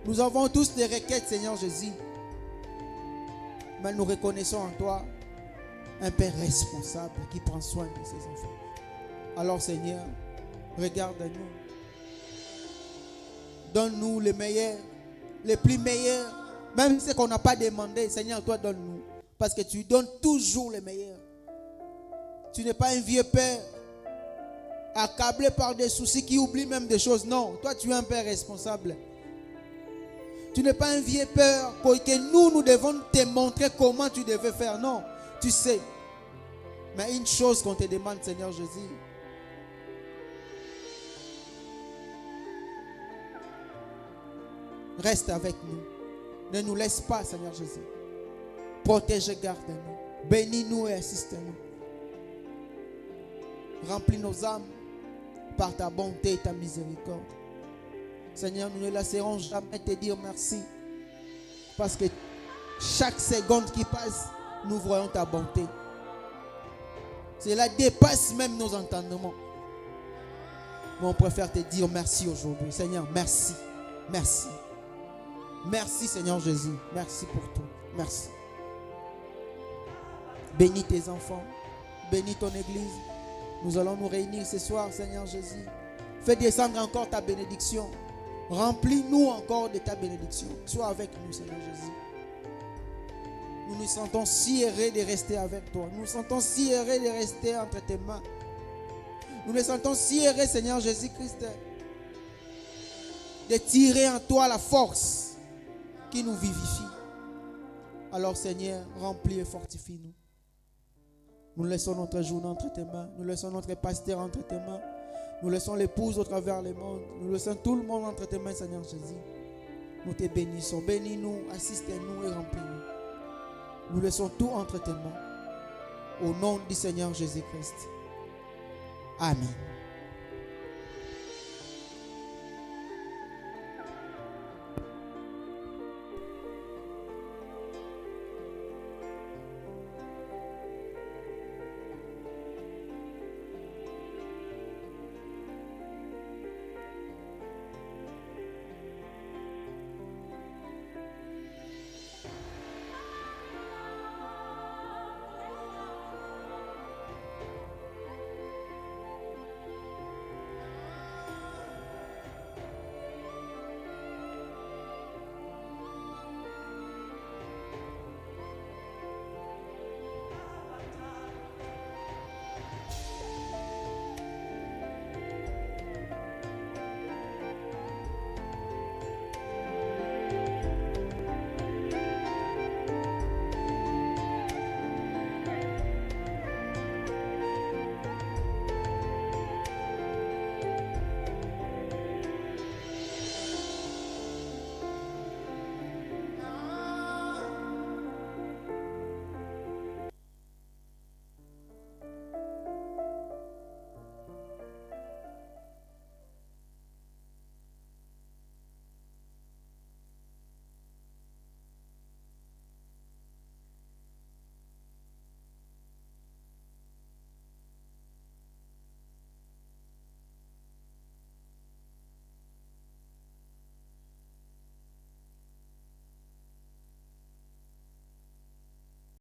Nous avons tous des requêtes, Seigneur Jésus. Mais nous reconnaissons en toi un Père responsable qui prend soin de ses enfants. Alors Seigneur, regarde-nous. Donne-nous les meilleurs, les plus meilleurs. Même ce qu'on n'a pas demandé, Seigneur, toi donne-nous. Parce que tu donnes toujours les meilleurs. Tu n'es pas un vieux père accablé par des soucis qui oublie même des choses. Non, toi tu es un père responsable. Tu n'es pas un vieux père que nous devons te montrer comment tu devais faire. Non, tu sais. Mais une chose qu'on te demande, Seigneur Jésus. Reste avec nous. Ne nous laisse pas, Seigneur Jésus. Protège et garde-nous. Bénis-nous et assiste-nous. Remplis nos âmes par ta bonté et ta miséricorde. Seigneur, nous ne laisserons jamais te dire merci. Parce que chaque seconde qui passe, nous voyons ta bonté. Cela dépasse même nos entendements. Mais on préfère te dire merci aujourd'hui. Seigneur, merci. Merci. Merci Seigneur Jésus. Merci pour tout. Merci. Bénis tes enfants. Bénis ton église. Nous allons nous réunir ce soir, Seigneur Jésus. Fais descendre encore ta bénédiction. Remplis-nous encore de ta bénédiction. Sois avec nous, Seigneur Jésus. Nous nous sentons si heureux de rester avec toi. Nous nous sentons si heureux de rester entre tes mains. Nous nous sentons si heureux, Seigneur Jésus-Christ, de tirer en toi la force qui nous vivifie. Alors, Seigneur, remplis et fortifie-nous. Nous laissons notre journée entre tes mains. Nous laissons notre pasteur entre tes mains. Nous laissons l'épouse au travers les mondes. Nous laissons tout le monde entre tes mains, Seigneur Jésus. Nous te bénissons. Bénis-nous, assiste-nous et remplis-nous. Nous laissons tout entre tes mains. Au nom du Seigneur Jésus-Christ. Amen.